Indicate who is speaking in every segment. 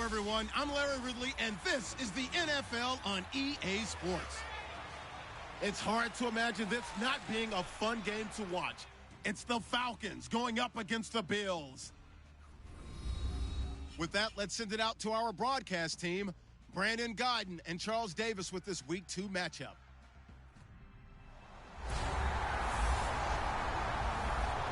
Speaker 1: everyone. I'm Larry Ridley, and this is the NFL on EA Sports. It's hard to imagine this not being a fun game to watch. It's the Falcons going up against the Bills. With that, let's send it out to our broadcast team, Brandon Godden and Charles Davis with this Week 2 matchup.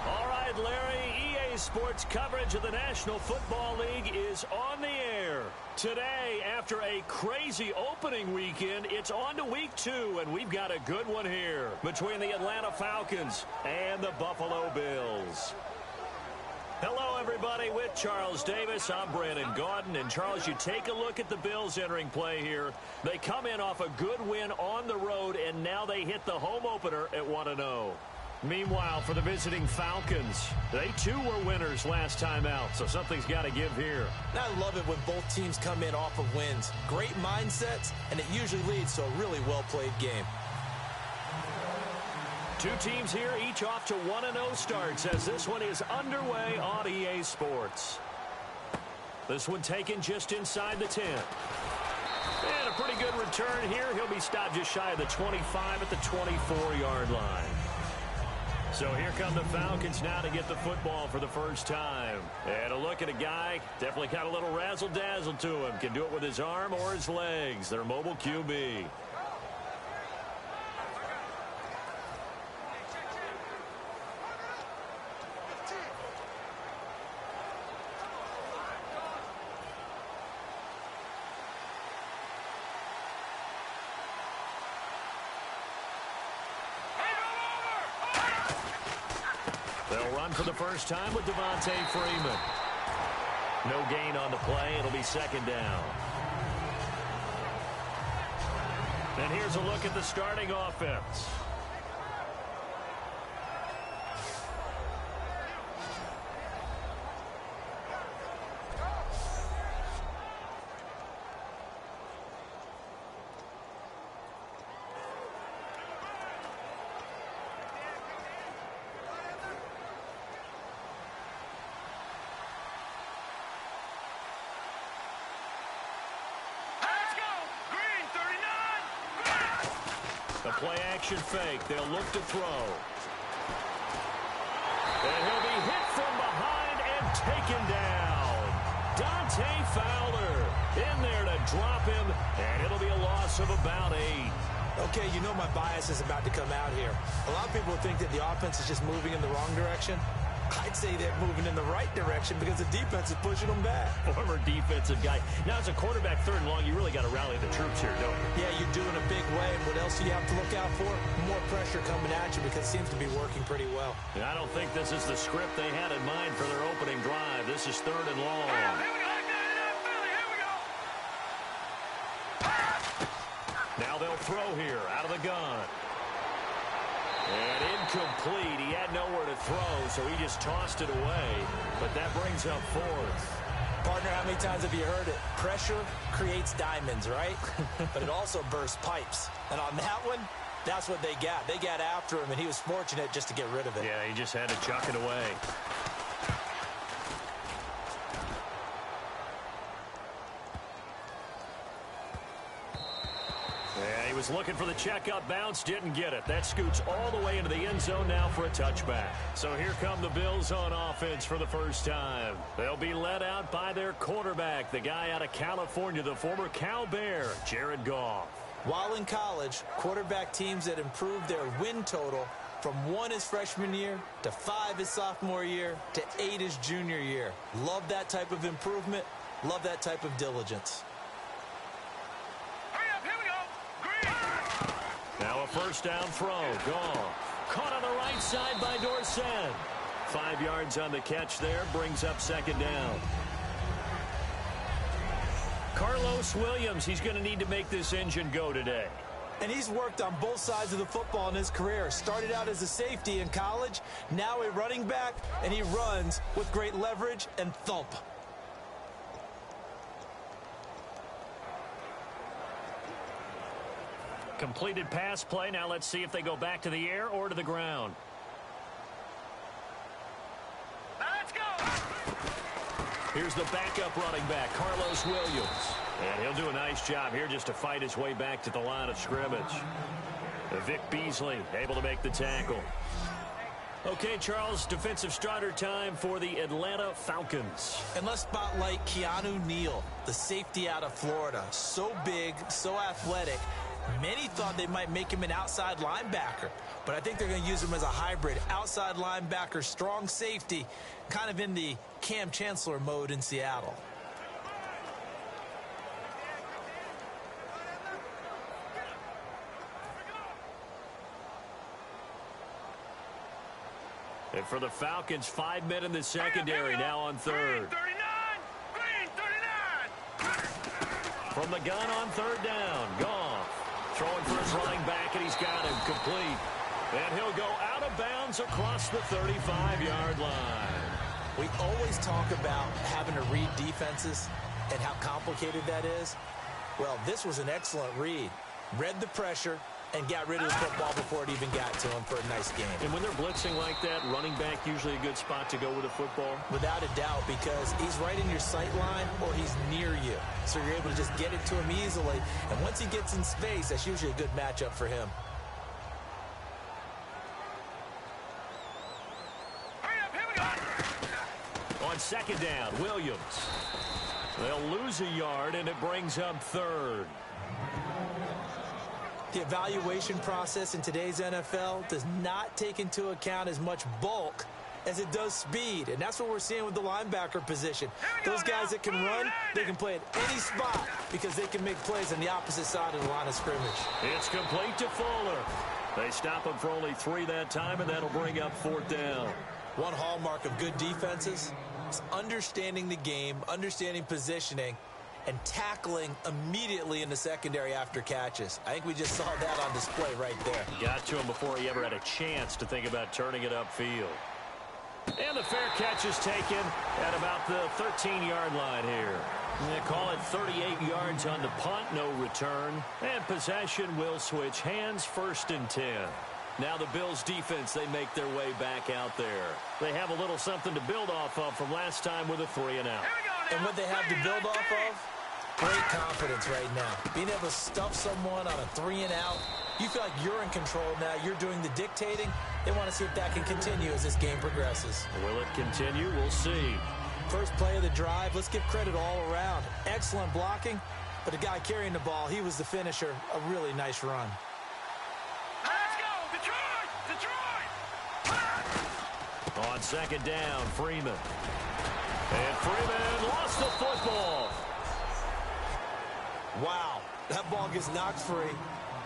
Speaker 2: All right, Larry, EA Sports coverage of the National Football League is on the air. Today, after a crazy opening weekend, it's on to Week 2, and we've got a good one here between the Atlanta Falcons and the Buffalo Bills. Hello, everybody. With Charles Davis, I'm Brandon Gaudin. And, Charles, you take a look at the Bills entering play here. They come in off a good win on the road, and now they hit the home opener at 1-0. Meanwhile, for the visiting Falcons, they too were winners last time out, so something's got to give here.
Speaker 3: I love it when both teams come in off of wins. Great mindsets, and it usually leads to a really well-played game.
Speaker 2: Two teams here, each off to 1-0 starts as this one is underway on EA Sports. This one taken just inside the 10. And a pretty good return here. He'll be stopped just shy of the 25 at the 24-yard line. So here come the Falcons now to get the football for the first time. And a look at a guy, definitely got a little razzle-dazzle to him. Can do it with his arm or his legs. Their mobile QB. For the first time with Devontae Freeman. No gain on the play. It'll be second down. And here's a look at the starting offense. A play-action fake. They'll look to throw. And he'll be hit from behind and taken down. Dante Fowler in there to drop him, and it'll be a loss of about 8.
Speaker 3: Okay, you know my bias is about to come out here. A lot of people think that the offense is just moving in the wrong direction. I'd say they're moving in the right direction because the defense is pushing them back.
Speaker 2: Former defensive guy. Now, as a quarterback, third and long, you really got to rally the troops here, don't you?
Speaker 3: Yeah, you're doing a big way. And what else do you have to look out for? More pressure coming at you because it seems to be working pretty well.
Speaker 2: And I don't think this is the script they had in mind for their opening drive. This is third and long. Now they'll throw here out of the gun. And incomplete. He had nowhere to throw, so he just tossed it away. But that brings up fourth.
Speaker 3: Partner, how many times have you heard it? Pressure creates diamonds, right? But it also bursts pipes. And on that one, that's what they got. They got after him, and he was fortunate just to get rid of it.
Speaker 2: Yeah, he just had to chuck it away. He was looking for the checkup bounce, didn't get it. That scoots all the way into the end zone now for a touchback. So here come the Bills on offense for the first time. They'll be led out by their quarterback, the guy out of California, the former Cal Bear, Jared Goff.
Speaker 3: While in college, quarterback teams that improved their win total from 1 his freshman year to 5 his sophomore year to 8 his junior year. Love that type of improvement. Love that type of diligence.
Speaker 2: Now a first down throw. Goff caught on the right side by Dorsett. 5 yards on the catch there. Brings up second down. Carlos Williams, he's going to need to make this engine go today.
Speaker 3: And he's worked on both sides of the football in his career. Started out as a safety in college, now a running back, and he runs with great leverage and thump.
Speaker 2: Completed pass play. Now let's see if they go back to the air or to the ground.
Speaker 4: Let's go.
Speaker 2: Here's the backup running back, Carlos Williams. And he'll do a nice job here just to fight his way back to the line of scrimmage. Vic Beasley able to make the tackle. Okay, Charles, defensive starter time for the Atlanta Falcons.
Speaker 3: And let's spotlight Keanu Neal, the safety out of Florida. So big, so athletic. Many thought they might make him an outside linebacker, but I think they're going to use him as a hybrid. Outside linebacker, strong safety, kind of in the Cam Chancellor mode in Seattle.
Speaker 2: And for the Falcons, 5 men in the secondary, now on third.
Speaker 4: Green 39.
Speaker 2: From the gun on third down, Goff throwing for his running back, and he's got him complete. And he'll go out of bounds across the 35-yard line.
Speaker 3: We always talk about having to read defenses and how complicated that is. Well, this was an excellent read. Read the pressure and got rid of the football before it even got to him for a nice game.
Speaker 2: And when they're blitzing like that, running back usually a good spot to go with a football?
Speaker 3: Without a doubt, because he's right in your sight line or he's near you. So you're able to just get it to him easily. And once he gets in space, that's usually a good matchup for him.
Speaker 4: Hurry up, here we go.
Speaker 2: On second down, Williams. They'll lose a yard, and it brings up third.
Speaker 3: The evaluation process in today's NFL does not take into account as much bulk as it does speed. And that's what we're seeing with the linebacker position. Those guys that can run, they can play at any spot because they can make plays on the opposite side of the line of scrimmage.
Speaker 2: It's complete to Fuller. They stop him for only 3 that time, and that'll bring up fourth down.
Speaker 3: One hallmark of good defenses is understanding the game, understanding positioning, and tackling immediately in the secondary after catches. I think we just saw that on display right there.
Speaker 2: Got to him before he ever had a chance to think about turning it upfield. And the fair catch is taken at about the 13-yard line here. They call it 38 yards on the punt, no return. And possession will switch hands, 1st and 10. Now the Bills defense, they make their way back out there. They have a little something to build off of from last time with a 3-and-out.
Speaker 3: And what they have to build off of? Great confidence right now. Being able to stuff someone on a 3-and-out, you feel like you're in control now. You're doing the dictating. They want to see if that can continue as this game progresses.
Speaker 2: Will it continue? We'll see.
Speaker 3: First play of the drive, let's give credit all around. Excellent blocking, but the guy carrying the ball, he was the finisher. A really nice run.
Speaker 4: Let's go, Detroit! Detroit!
Speaker 2: On second down, Freeman. And Freeman lost the football.
Speaker 3: Wow, that ball gets knocked free,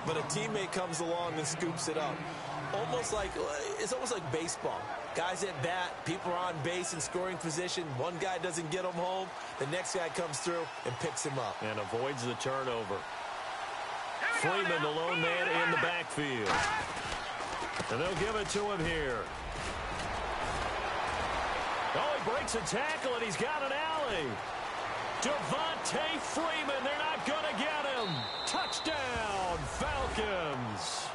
Speaker 3: but a teammate comes along and scoops it up. It's almost like baseball. Guys at bat, people are on base in scoring position. One guy doesn't get him home. The next guy comes through and picks him up.
Speaker 2: And avoids the turnover. Freeman, the lone man in the backfield. And they'll give it to him here. Oh, he breaks a tackle, and he's got an alley. Devontae Freeman, they're not going to get him. Touchdown, Falcons.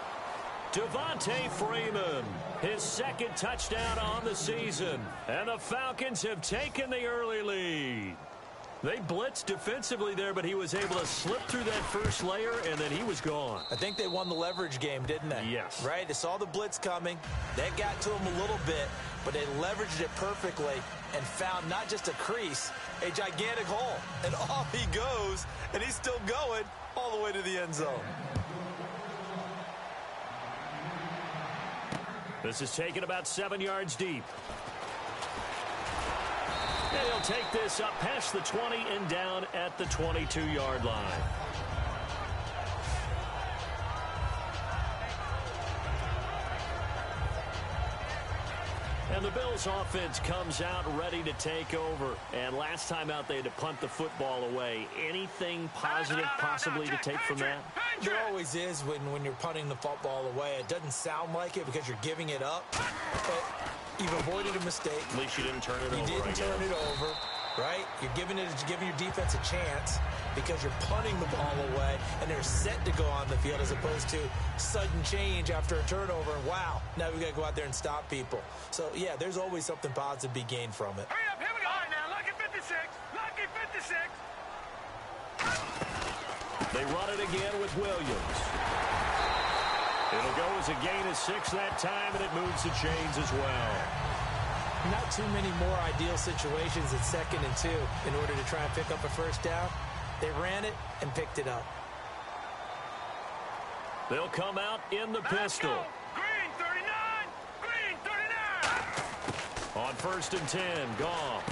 Speaker 2: Devontae Freeman, his 2nd touchdown on the season. And the Falcons have taken the early lead. They blitzed defensively there, but he was able to slip through that first layer, and then he was gone.
Speaker 3: I think they won the leverage game, didn't they?
Speaker 2: Yes.
Speaker 3: Right? They saw the blitz coming. That got to him a little bit, but they leveraged it perfectly and found not just a crease, a gigantic hole. And off he goes, and he's still going all the way to the end zone.
Speaker 2: This is taken about 7 yards deep. And he'll take this up past the 20 and down at the 22-yard line. And the Bills offense comes out ready to take over. And last time out, they had to punt the football away. Anything positive possibly to take from that?
Speaker 3: There always is when you're punting the football away. It doesn't sound like it because you're giving it up. But you've avoided a mistake.
Speaker 2: At least you didn't turn it over.
Speaker 3: You didn't turn it over, right? You're giving your defense a chance because you're punting the ball away, and they're set to go on the field as opposed to sudden change after a turnover. And wow, now we got to go out there and stop people. So, yeah, there's always something positive to be gained from it.
Speaker 4: Hurry up, here we go. All right, now, look at 56. 56. Lucky 56.
Speaker 2: They run it again with Williams. It'll go as a gain of 6 that time, and it moves the chains as well.
Speaker 3: Not too many more ideal situations at 2nd and 2 in order to try and pick up a first down. They ran it and picked it up.
Speaker 2: They'll come out in the pistol.
Speaker 4: Green 39. Green 39.
Speaker 2: On 1st and 10, Goff.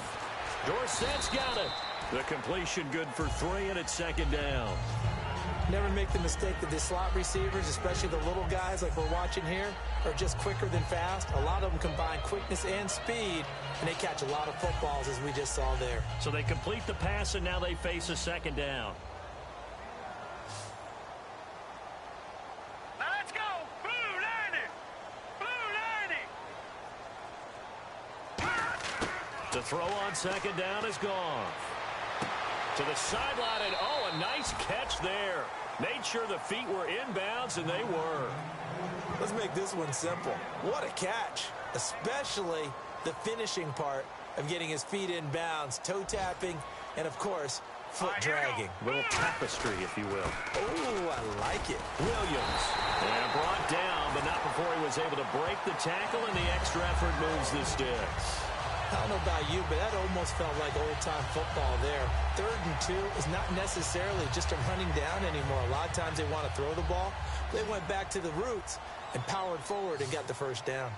Speaker 2: Dorsett's got it. The completion good for 3, and it's 2nd down.
Speaker 3: Never make the mistake that the slot receivers, especially the little guys like we're watching here, are just quicker than fast. A lot of them combine quickness and speed, and they catch a lot of footballs, as we just saw there.
Speaker 2: So they complete the pass, and now they face a 2nd down.
Speaker 4: Now let's go. Blue 90. Blue 90.
Speaker 2: To throw on 2nd down is Goff. To the sideline, and a nice catch there. Made sure the feet were inbounds, and they were.
Speaker 3: Let's make this one simple. What a catch, especially the finishing part of getting his feet in bounds, toe tapping, and, of course, foot dragging.
Speaker 2: A little tapestry, if you will.
Speaker 3: Oh, I like it.
Speaker 2: Williams. And brought down, but not before he was able to break the tackle, and the extra effort moves the sticks.
Speaker 3: I don't know about you, but that almost felt like old-time football there. 3rd and 2 is not necessarily just a running down anymore. A lot of times they want to throw the ball. They went back to the roots and powered forward and got the first down.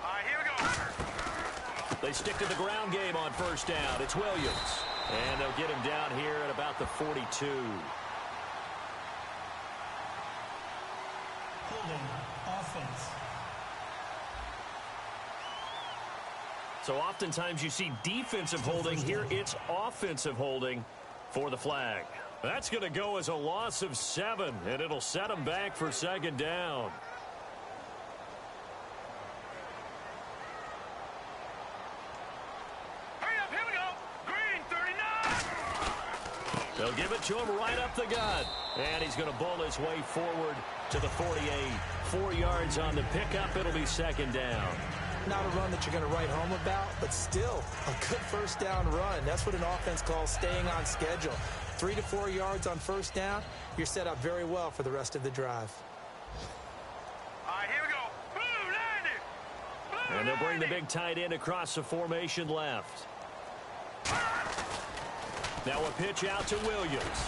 Speaker 4: All right, here we go.
Speaker 2: They stick to the ground game on 1st down. It's Williams. And they'll get him down here at about the 42.
Speaker 5: Holding offense.
Speaker 2: So oftentimes you see defensive holding. Here it's offensive holding for the flag. That's going to go as a loss of 7, and it'll set them back for 2nd down.
Speaker 4: Hurry up, here we go. Green 39.
Speaker 2: They'll give it to him right up the gut. And he's going to bull his way forward to the 48. 4 yards on the pickup. It'll be 2nd down.
Speaker 3: Not a run that you're going to write home about, but still a good first down run. That's what an offense calls staying on schedule. 3 to 4 yards on 1st down, you're set up very well for the rest of the drive.
Speaker 4: All right, here we go. Blue 90. Blue
Speaker 2: And they'll bring the
Speaker 4: 90.
Speaker 2: big tight end across the formation left. Now a pitch out to Williams.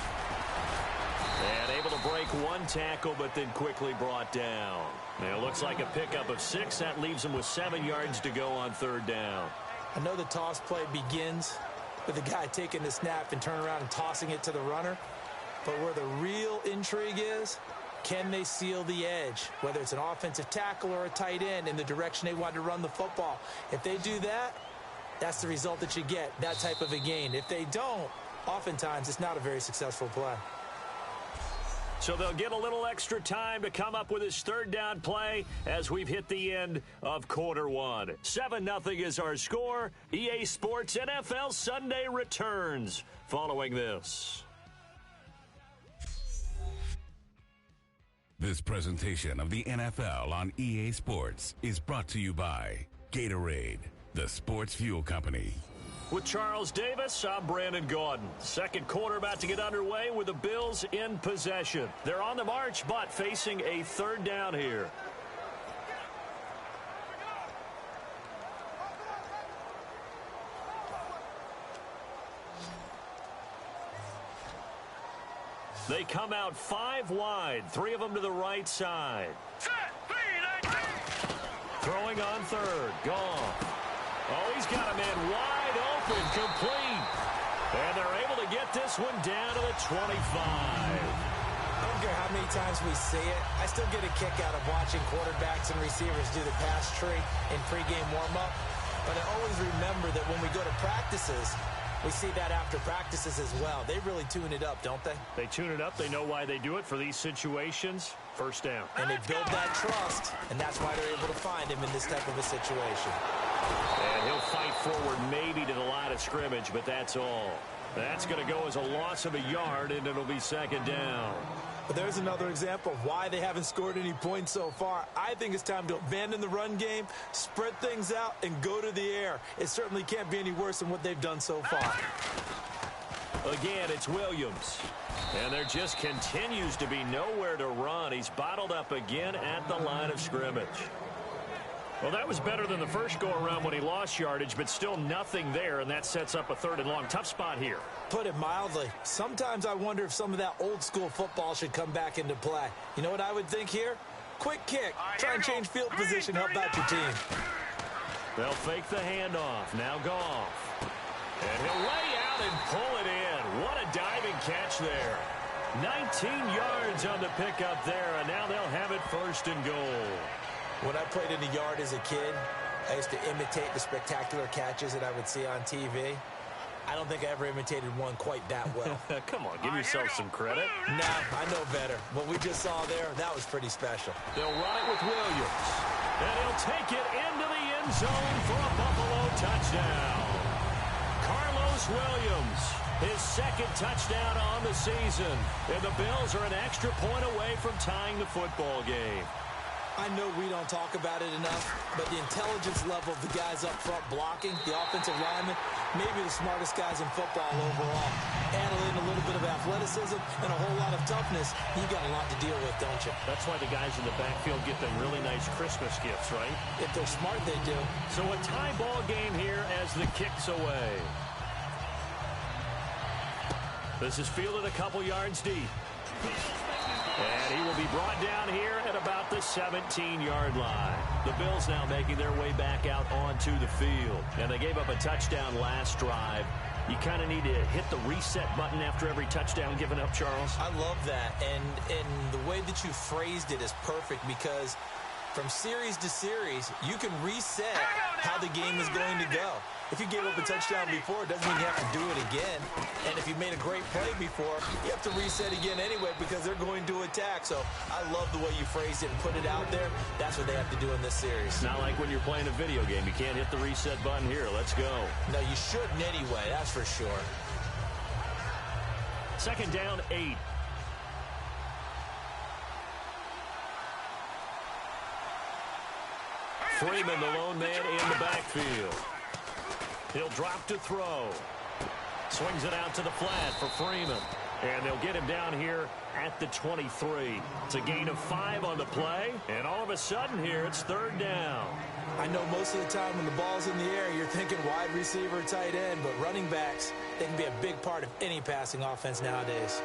Speaker 2: And able to break 1 tackle, but then quickly brought down. And it looks like a pickup of 6. That leaves him with 7 yards to go on 3rd down.
Speaker 3: I know the toss play begins with the guy taking the snap and turning around and tossing it to the runner. But where the real intrigue is, can they seal the edge? Whether it's an offensive tackle or a tight end in the direction they want to run the football. If they do that, that's the result that you get, that type of a gain. If they don't, oftentimes it's not a very successful play.
Speaker 2: So they'll get a little extra time to come up with his 3rd down play as we've hit the end of quarter 1. 7-0 is our score. EA Sports NFL Sunday returns following this.
Speaker 6: This presentation of the NFL on EA Sports is brought to you by Gatorade, the sports fuel company.
Speaker 2: With Charles Davis, I'm Brandon Gaudin. 2nd quarter about to get underway with the Bills in possession. They're on the march, but facing a 3rd down here. They come out 5 wide, 3 of them to the right side.
Speaker 4: Set. 3 90.
Speaker 2: Throwing on 3rd, Goff. Oh, he's got a man wide open, complete. And they're able to get this one down to the 25.
Speaker 3: I don't care how many times we see it. I still get a kick out of watching quarterbacks and receivers do the pass tree in pregame warm-up. But I always remember that when we go to practices, we see that after practices as well. They really tune it up, don't they?
Speaker 2: They tune it up. They know why they do it for these situations. 1st down.
Speaker 3: And they build that trust, and that's why they're able to find him in this type of a situation.
Speaker 2: And he'll fight forward maybe to the line of scrimmage, but that's all. That's going to go as a loss of a yard, and it'll be 2nd down.
Speaker 3: But there's another example of why they haven't scored any points so far. I think it's time to abandon the run game, spread things out, and go to the air. It certainly can't be any worse than what they've done so far.
Speaker 2: Again, it's Williams. And there just continues to be nowhere to run. He's bottled up again at the line of scrimmage. Well, that was better than the first go-around when he lost yardage, but still nothing there, and that sets up a 3rd and long. Tough spot here.
Speaker 3: Put it mildly. Sometimes I wonder if some of that old-school football should come back into play. You know what I would think here? Quick kick. Try and change field position. Help out your team.
Speaker 2: They'll fake the handoff. Now Goff. And he'll lay out and pull it in. What a diving catch there. 19 yards on the pickup there, and now they'll have it 1st and goal.
Speaker 3: When I played in the yard as a kid, I used to imitate the spectacular catches that I would see on TV. I don't think I ever imitated one quite that well.
Speaker 2: Come on, give yourself some credit.
Speaker 3: Nah, I know better. What we just saw there, that was pretty special.
Speaker 2: They'll run it with Williams. And he'll take it into the end zone for a Buffalo touchdown. Carlos Williams, his 2nd touchdown on the season. And the Bills are an extra point away from tying the football game.
Speaker 3: I know we don't talk about it enough, but the intelligence level of the guys up front blocking, the offensive linemen, maybe the smartest guys in football overall. Add in a little bit of athleticism and a whole lot of toughness, you got a lot to deal with, don't you?
Speaker 2: That's why the guys in the backfield get them really nice Christmas gifts, right?
Speaker 3: If they're smart, they do.
Speaker 2: So a tie ball game here as the kick's away. This is fielded a couple yards deep. And he will be brought down here at about the 17-yard line. The Bills now making their way back out onto the field. And they gave up a touchdown last drive. You kind of need to hit the reset button after every touchdown given up, Charles.
Speaker 3: I love that. And the way that you phrased it is perfect because from series to series, you can reset how the game is going to go. If you gave up a touchdown before, it doesn't mean you have to do it again. And if you made a great play before, you have to reset again anyway because they're going to attack. So I love the way you phrased it and put it out there. That's what they have to do in this series.
Speaker 2: It's not like when you're playing a video game. You can't hit the reset button here. Let's go.
Speaker 3: No, you shouldn't anyway. That's for sure.
Speaker 2: 2nd down, 8. Freeman, the lone man in the backfield. He'll drop to throw. Swings it out to the flat for Freeman. And they'll get him down here at the 23. It's a gain of 5 on the play. And all of a sudden here, it's 3rd down.
Speaker 3: I know most of the time when the ball's in the air, you're thinking wide receiver, tight end. But running backs, they can be a big part of any passing offense nowadays.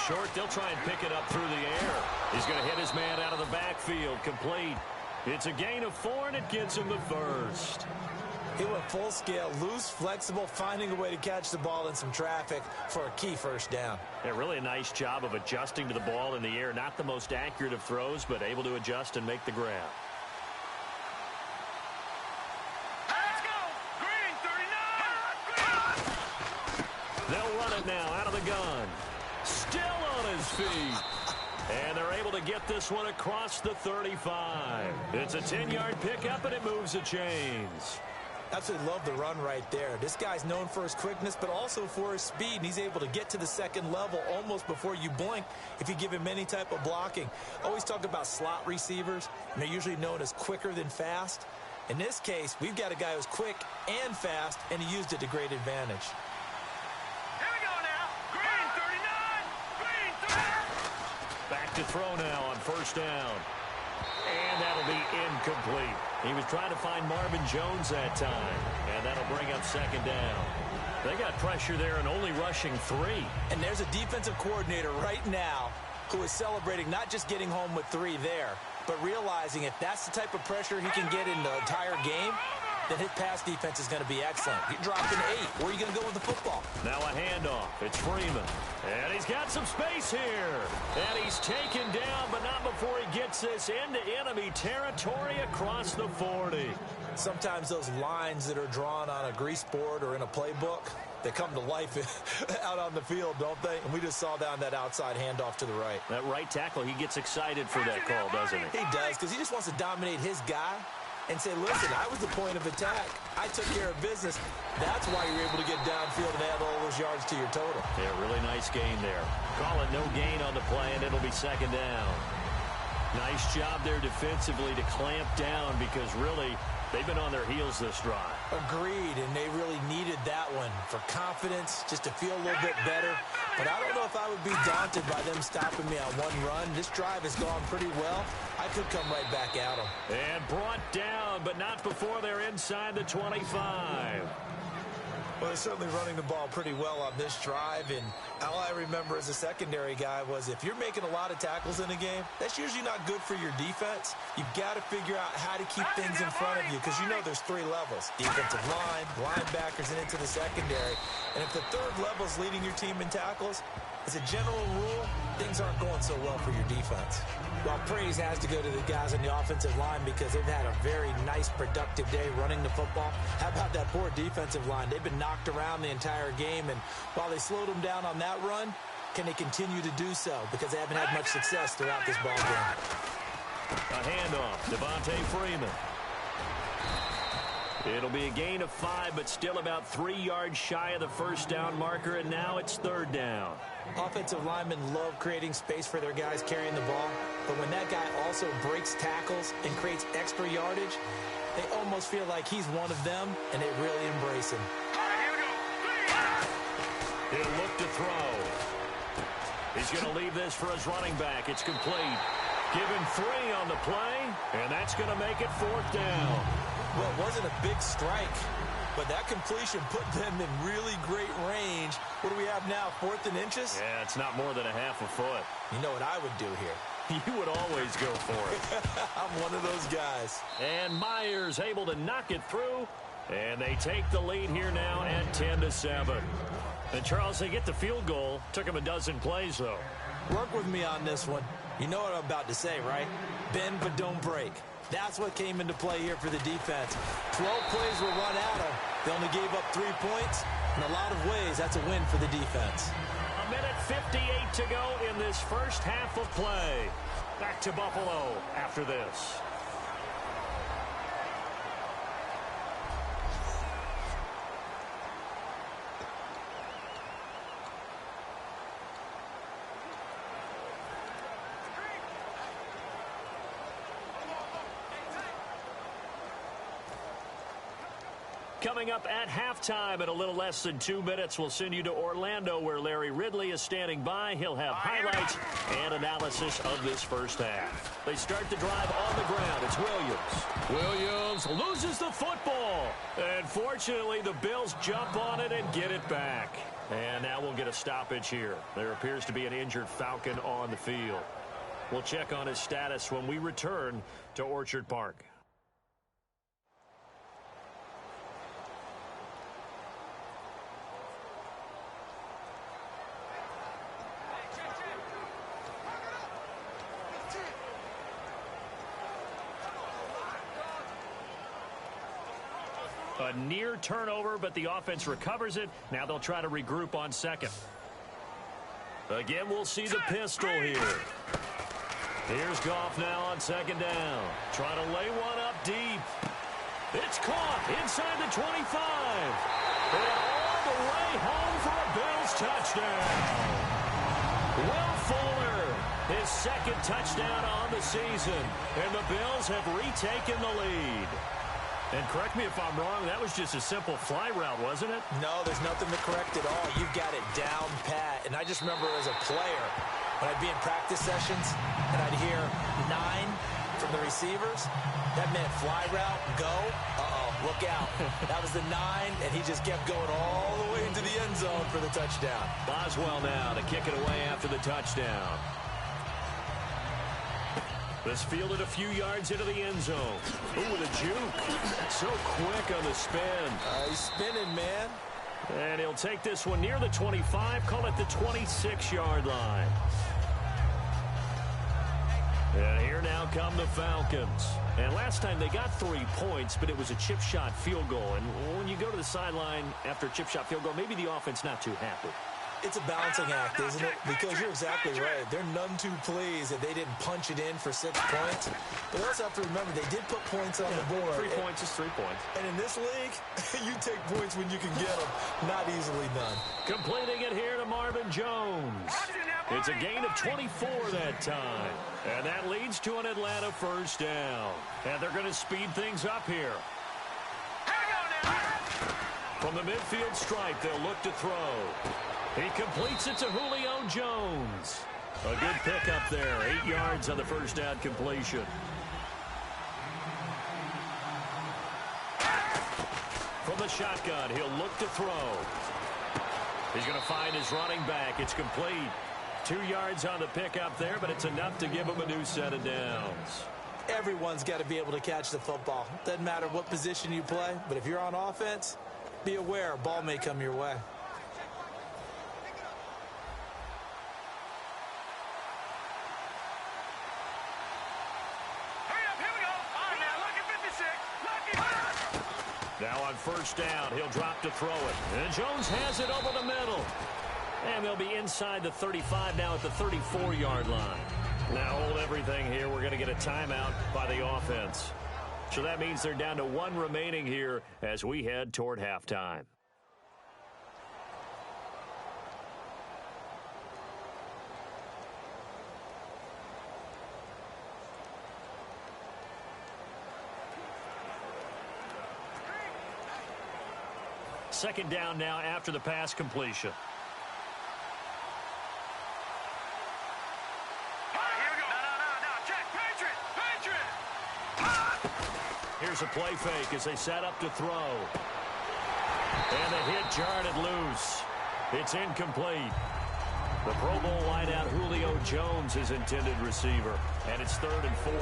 Speaker 2: Short, they'll try and pick it up through the air. He's going to hit his man out of the backfield, complete. It's a gain of 4, and it gets him the 1st.
Speaker 3: He went full scale, loose, flexible, finding a way to catch the ball in some traffic for a key 1st down.
Speaker 2: Yeah, really a nice job of adjusting to the ball in the air. Not the most accurate of throws, but able to adjust and make the grab.
Speaker 4: Let's go! Green 39!
Speaker 2: They'll run it now out of the gun. Still on his feet. And they're able to get this one across the 35. It's a 10-yard pickup, and it moves the chains.
Speaker 3: Absolutely love the run right there. This guy's known for his quickness, but also for his speed. And he's able to get to the 2nd level almost before you blink if you give him any type of blocking. Always talk about slot receivers, and they're usually known as quicker than fast. In this case, we've got a guy who's quick and fast, and he used it to great advantage.
Speaker 2: Back to throw now on 1st down. And that'll be incomplete. He was trying to find Marvin Jones that time. And that'll bring up 2nd down. They got pressure there and only rushing 3.
Speaker 3: And there's a defensive coordinator right now who is celebrating not just getting home with 3 there, but realizing if that's the type of pressure he can get in the entire game, then his pass defense is going to be excellent. You're dropping 8. Where are you going to go with the football?
Speaker 2: Now a handoff. It's Freeman. And he's got some space here. And he's taken down, but not before he gets this into enemy territory across the 40.
Speaker 3: Sometimes those lines that are drawn on a grease board or in a playbook, they come to life out on the field, don't they? And we just saw down that outside handoff to the right.
Speaker 2: That right tackle, he gets excited for that call, doesn't he?
Speaker 3: He does, because he just wants to dominate his guy and say, listen, I was the point of attack. I took care of business. That's why you're able to get downfield and add all those yards to your total.
Speaker 2: Yeah, really nice gain there. Call it no gain on the play, and it'll be second down. Nice job there defensively to clamp down because really they've been on their heels this drive.
Speaker 3: Agreed, and they really needed that one for confidence, just to feel a little bit better. But I don't know if I would be daunted by them stopping me on one run. This drive has gone pretty well. I could come right back at them.
Speaker 2: And brought down, but not before they're inside the 25.
Speaker 3: Well, they're certainly running the ball pretty well on this drive, and all I remember as a secondary guy was if you're making a lot of tackles in a game, that's usually not good for your defense. You've got to figure out how to keep things in front of you because you know there's 3 levels: defensive line, linebackers, and into the secondary. And if the third level is leading your team in tackles, as a general rule, things aren't going so well for your defense. Well, praise has to go to the guys on the offensive line because they've had a very nice, productive day running the football. How about that poor defensive line? They've been knocked around the entire game, and while they slowed them down on that run, can they continue to do so? Because they haven't had much success throughout this ball game.
Speaker 2: A handoff, Devontae Freeman. It'll be a gain of 5, but still about 3 yards shy of the first down marker, and now it's third down.
Speaker 3: Offensive linemen love creating space for their guys carrying the ball, but when that guy also breaks tackles and creates extra yardage, they almost feel like he's one of them, and they really embrace him.
Speaker 2: He'll look to throw. He's going to leave this for his running back. It's complete. Given 3 on the play, and that's going to make it fourth down.
Speaker 3: Well, it wasn't a big strike, but that completion put them in really great range. What do we have now, 4th and inches?
Speaker 2: Yeah, it's not more than a half a foot.
Speaker 3: You know what I would do here?
Speaker 2: You would always go for it.
Speaker 3: I'm one of those guys.
Speaker 2: And Myers able to knock it through, and they take the lead here now at 10-7. And, Charles, they get the field goal. Took them a dozen plays, though.
Speaker 3: Work with me on this one. You know what I'm about to say, right? Bend but don't break. That's what came into play here for the defense. 12 plays were run at them. They only gave up 3 points. In a lot of ways, that's a win for the defense.
Speaker 2: A minute 58 to go in this first half of play. Back to Buffalo after this. Coming up at halftime in a little less than 2 minutes, we'll send you to Orlando where Larry Ridley is standing by. He'll have highlights and analysis of this first half. They start the drive on the ground. It's Williams. Williams loses the football. And fortunately, the Bills jump on it and get it back. And now we'll get a stoppage here. There appears to be an injured Falcon on the field. We'll check on his status when we return to Orchard Park. A near turnover, but the offense recovers it. Now they'll try to regroup on second. Again, we'll see the pistol here. Here's Goff now on second down. Trying to lay one up deep. It's caught inside the 25. And all the way home for a Bills touchdown. Will Fuller, his second touchdown on the season. And the Bills have retaken the lead. And correct me if I'm wrong, that was just a simple fly route, wasn't it?
Speaker 3: No, there's nothing to correct at all. You've got it down pat. And I just remember as a player, when I'd be in practice sessions and I'd hear 9 from the receivers, that meant fly route, go, look out. That was the 9, and he just kept going all the way into the end zone for the touchdown.
Speaker 2: Boswell now to kick it away after the touchdown. This fielded a few yards into the end zone. Ooh, with a juke. So quick on the spin.
Speaker 3: He's spinning, man.
Speaker 2: And he'll take this one near the 25, call it the 26-yard line. And here now come the Falcons. And last time they got 3 points, but it was a chip shot field goal. And when you go to the sideline after a chip shot field goal, maybe the offense not too happy.
Speaker 3: It's a balancing act, isn't it? Because you're exactly right. They're none too pleased that they didn't punch it in for 6 points. But you also have to remember they did put points on the board.
Speaker 2: 3 points is 3 points.
Speaker 3: And in this league, you take points when you can get them. Not easily done.
Speaker 2: Completing it here to Marvin Jones. It's a gain of 24 that time. And that leads to an Atlanta first down. And they're going to speed things up here. From the midfield stripe, they'll look to throw. He completes it to Julio Jones. A good pickup there. 8 yards on the first down completion. From the shotgun, he'll look to throw. He's going to find his running back. It's complete. 2 yards on the pickup there, but it's enough to give him a new set of downs.
Speaker 3: Everyone's got to be able to catch the football. Doesn't matter what position you play, but if you're on offense, be aware a ball may come your way.
Speaker 2: Now on first down, he'll drop to throw it. And Jones has it over the middle. And they'll be inside the 35 now at the 34-yard line. Now hold everything here. We're going to get a timeout by the offense. So that means they're down to 1 remaining here as we head toward halftime. Second down now after the pass completion. Here's a play fake as they set up to throw. And the hit jarred it loose. It's incomplete. The Pro Bowl wideout Julio Jones, his intended receiver. And it's 3rd and 4.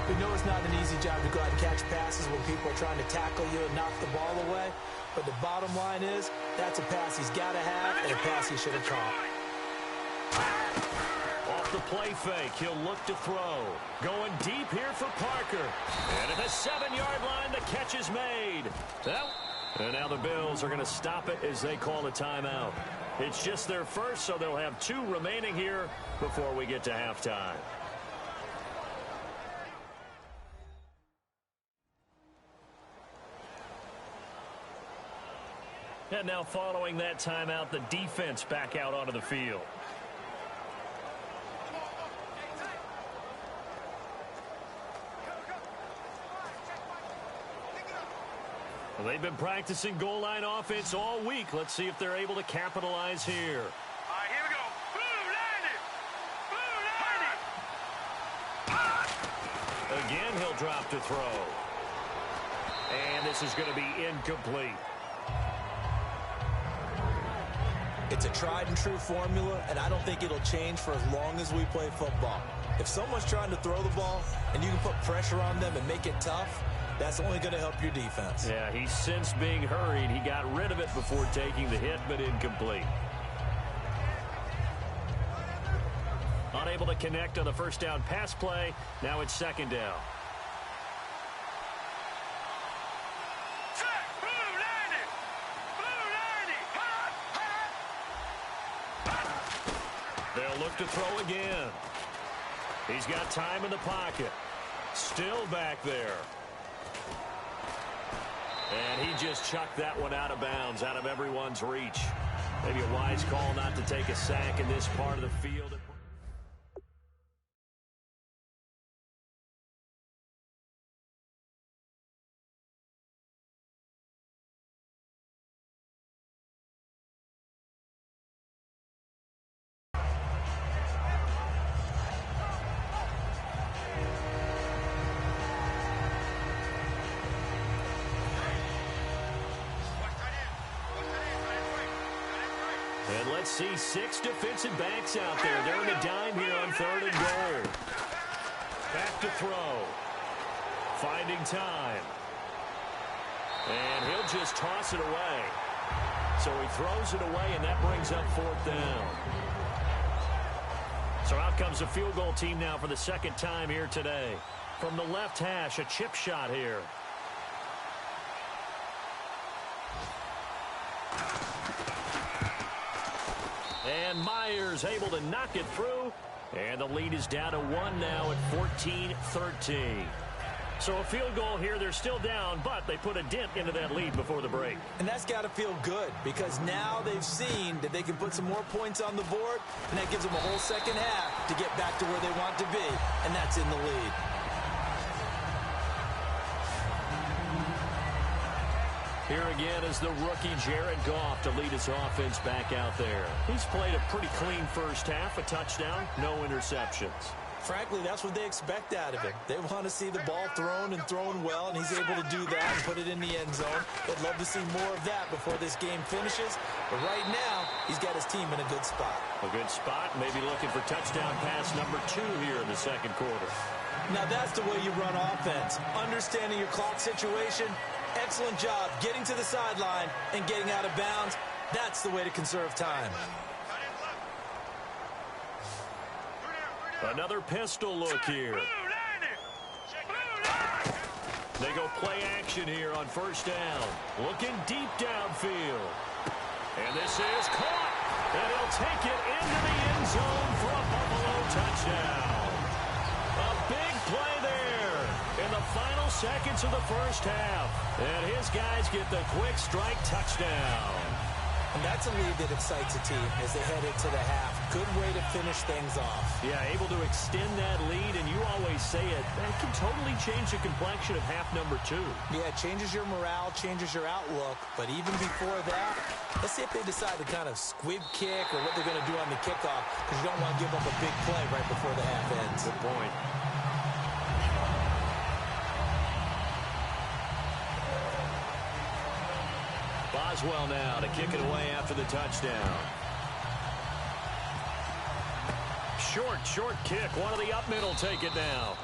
Speaker 3: We know it's not an easy job to go out and catch passes when people are trying to tackle you and knock the ball away. But the bottom line is, that's a pass he's got to have and a pass he should have caught.
Speaker 2: Off the play fake, he'll look to throw. Going deep here for Parker. And at the 7-yard line, the catch is made. And now the Bills are going to stop it as they call a timeout. It's just their first, so they'll have 2 remaining here before we get to halftime. And now following that timeout, the defense back out onto the field. Well, they've been practicing goal line offense all week. Let's see if they're able to capitalize here.
Speaker 4: All right, here we go. Blue, 90. Blue, 90.
Speaker 2: Again, he'll drop to throw. And this is going to be incomplete.
Speaker 3: It's a tried and true formula, and I don't think it'll change for as long as we play football. If someone's trying to throw the ball and you can put pressure on them and make it tough, that's only going to help your defense.
Speaker 2: Yeah, he's since being hurried. He got rid of it before taking the hit, but incomplete. Unable to connect on the first down pass play. Now it's 2nd down. They'll look to throw again. He's got time in the pocket. Still back there. And he just chucked that one out of bounds, out of everyone's reach. Maybe a wise call not to take a sack in this part of the field. And let's see 6 defensive backs out there. They're in the dime here on 3rd and goal. Back to throw. Finding time. And he'll just toss it away. So he throws it away, and that brings up 4th down. So out comes the field goal team now for the second time here today. From the left hash, a chip shot here. And Myers able to knock it through. And the lead is down to 1 now at 14-13. So a field goal here. They're still down, but they put a dent into that lead before the break.
Speaker 3: And that's got to feel good because now they've seen that they can put some more points on the board, and that gives them a whole second half to get back to where they want to be, and that's in the lead.
Speaker 2: Here again is the rookie Jared Goff to lead his offense back out there. He's played a pretty clean first half, a touchdown, no interceptions.
Speaker 3: Frankly, that's what they expect out of him. They want to see the ball thrown and thrown well, and he's able to do that and put it in the end zone. They'd love to see more of that before this game finishes. But right now, he's got his team in a good spot.
Speaker 2: A good spot, maybe looking for touchdown pass number 2 here in the second quarter.
Speaker 3: Now that's the way you run offense. Understanding your clock situation. Excellent job getting to the sideline and getting out of bounds. That's the way to conserve time.
Speaker 2: Another pistol look here. They go play action here on first down. Looking deep downfield. And this is caught. And he'll take it into the end zone for a Buffalo touchdown. A big play there in the final seconds of the first half. And his guys get the quick strike touchdown.
Speaker 3: And that's a lead that excites a team as they head into the half. Good way to finish things off.
Speaker 2: Yeah, able to extend that lead, and you always say it, that can totally change the complexion of half number 2.
Speaker 3: Yeah, it changes your morale, changes your outlook. But even before that, let's see if they decide to kind of squib kick or what they're going to do on the kickoff, because you don't want to give up a big play right before the half ends.
Speaker 2: Good point. Boswell now to kick it away after the touchdown. Short kick. One of the up middle take it now.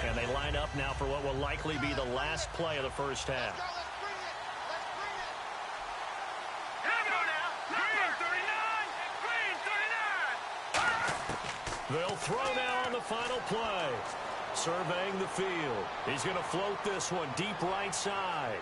Speaker 2: And they line up now for what will likely be the last play of the first half. They'll throw now on the final play. Surveying the field. He's going to float this one deep right side.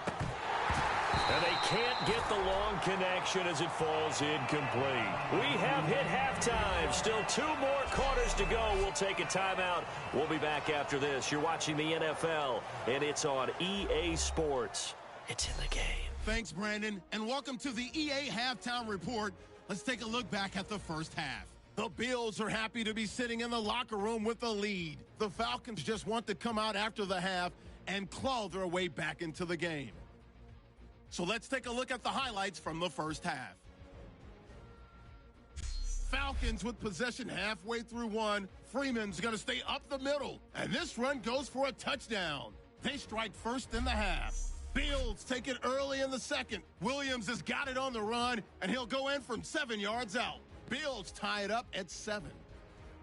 Speaker 2: And they can't get the long connection as it falls incomplete. We have hit halftime. Still 2 more quarters to go. We'll take a timeout. We'll be back after this. You're watching the NFL, and it's on EA Sports. It's in the game.
Speaker 1: Thanks, Brandon, and welcome to the EA Halftime Report. Let's take a look back at the first half. The Bills are happy to be sitting in the locker room with a lead. The Falcons just want to come out after the half and claw their way back into the game. So let's take a look at the highlights from the first half. Falcons with possession halfway through one. Freeman's going to stay up the middle, and this run goes for a touchdown. They strike first in the half. Bills take it early in the second. Williams has got it on the run, and he'll go in from 7 yards out. Bills tie it up at 7.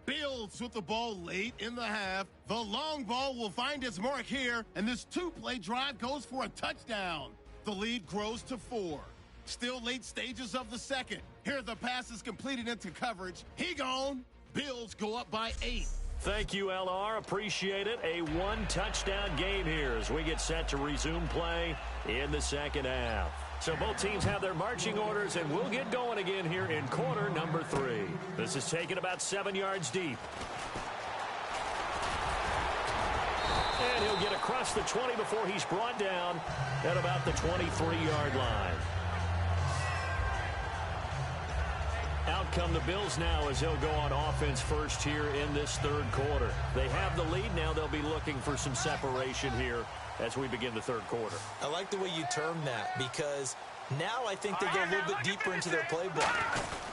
Speaker 1: Bills with the ball late in the half. The long ball will find its mark here, and this 2-play drive goes for a touchdown. The lead grows to 4. Still late stages of the second. Here the pass is completed into coverage. He gone. Bills go up by 8.
Speaker 2: Thank you, LR. Appreciate it. A 1-touchdown game here as we get set to resume play in the second half. So both teams have their marching orders, and we'll get going again here in quarter number 3. This is taken about 7 yards deep. And he'll get across the 20 before he's brought down at about the 23-yard line. Out come the Bills now as they'll go on offense first here in this third quarter. They have the lead. Now they'll be looking for some separation here as we begin the third quarter.
Speaker 3: I like the way you term that because now I think they go a little bit deeper into their playbook.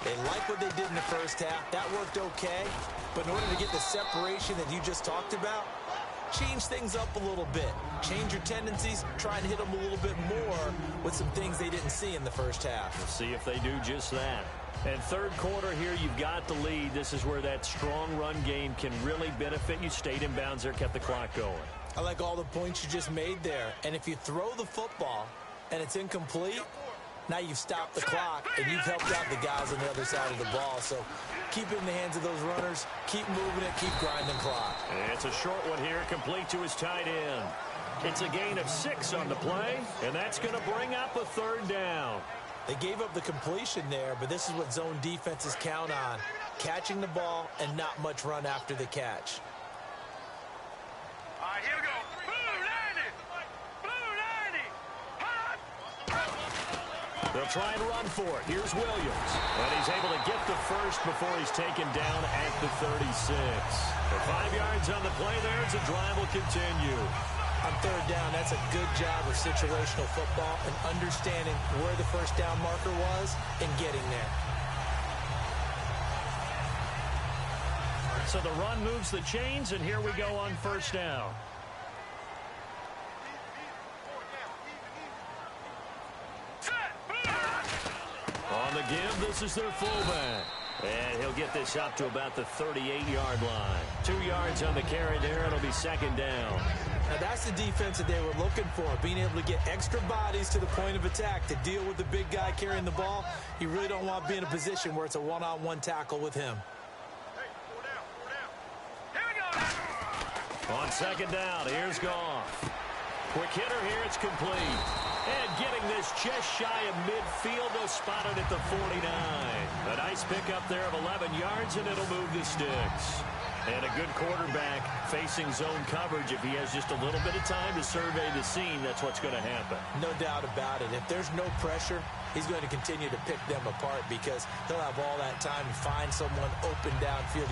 Speaker 3: They like what they did in the first half. That worked okay. But in order to get the separation that you just talked about, change things up a little bit. Change your tendencies, try and hit them a little bit more with some things they didn't see in the first half.
Speaker 2: We'll see if they do just that. And third quarter here, you've got the lead. This is where that strong run game can really benefit you. Stayed in bounds there, kept the clock going.
Speaker 3: I like all the points you just made there. And if you throw the football and it's incomplete, now you've stopped the clock and you've helped out the guys on the other side of the ball. So keep it in the hands of those runners. Keep moving it. Keep grinding clock.
Speaker 2: And it's a short one here, complete to his tight end. It's a gain of 6 on the play, and that's going to bring up a third down.
Speaker 3: They gave up the completion there, but this is what zone defenses count on. Catching the ball and not much run after the catch.
Speaker 4: All right, here we go. Blue 90.
Speaker 2: They'll try and run for it. Here's Williams. And he's able to get the first before he's taken down at the 36. For 5 yards on the play there, as the drive will continue.
Speaker 3: On third down, that's a good job of situational football and understanding where the first down marker was and getting there.
Speaker 2: So the run moves the chains, and here we go on first down. On the give, this is their fullback. And he'll get this up to about the 38-yard line. 2 yards on the carry there. It'll be second down.
Speaker 3: Now that's the defense that they were looking for, being able to get extra bodies to the point of attack to deal with the big guy carrying the ball. You really don't want to be in a position where it's a one-on-one tackle with him.
Speaker 2: On second down, here's Goff. Quick hitter here, it's complete. And getting this just shy of midfield, they'll spot it at the 49. A nice pickup there of 11 yards, and it'll move the sticks. And a good quarterback facing zone coverage. If he has just a little bit of time to survey the scene, that's what's going to happen.
Speaker 3: No doubt about it. If there's no pressure, he's going to continue to pick them apart because he'll have all that time to find someone open downfield.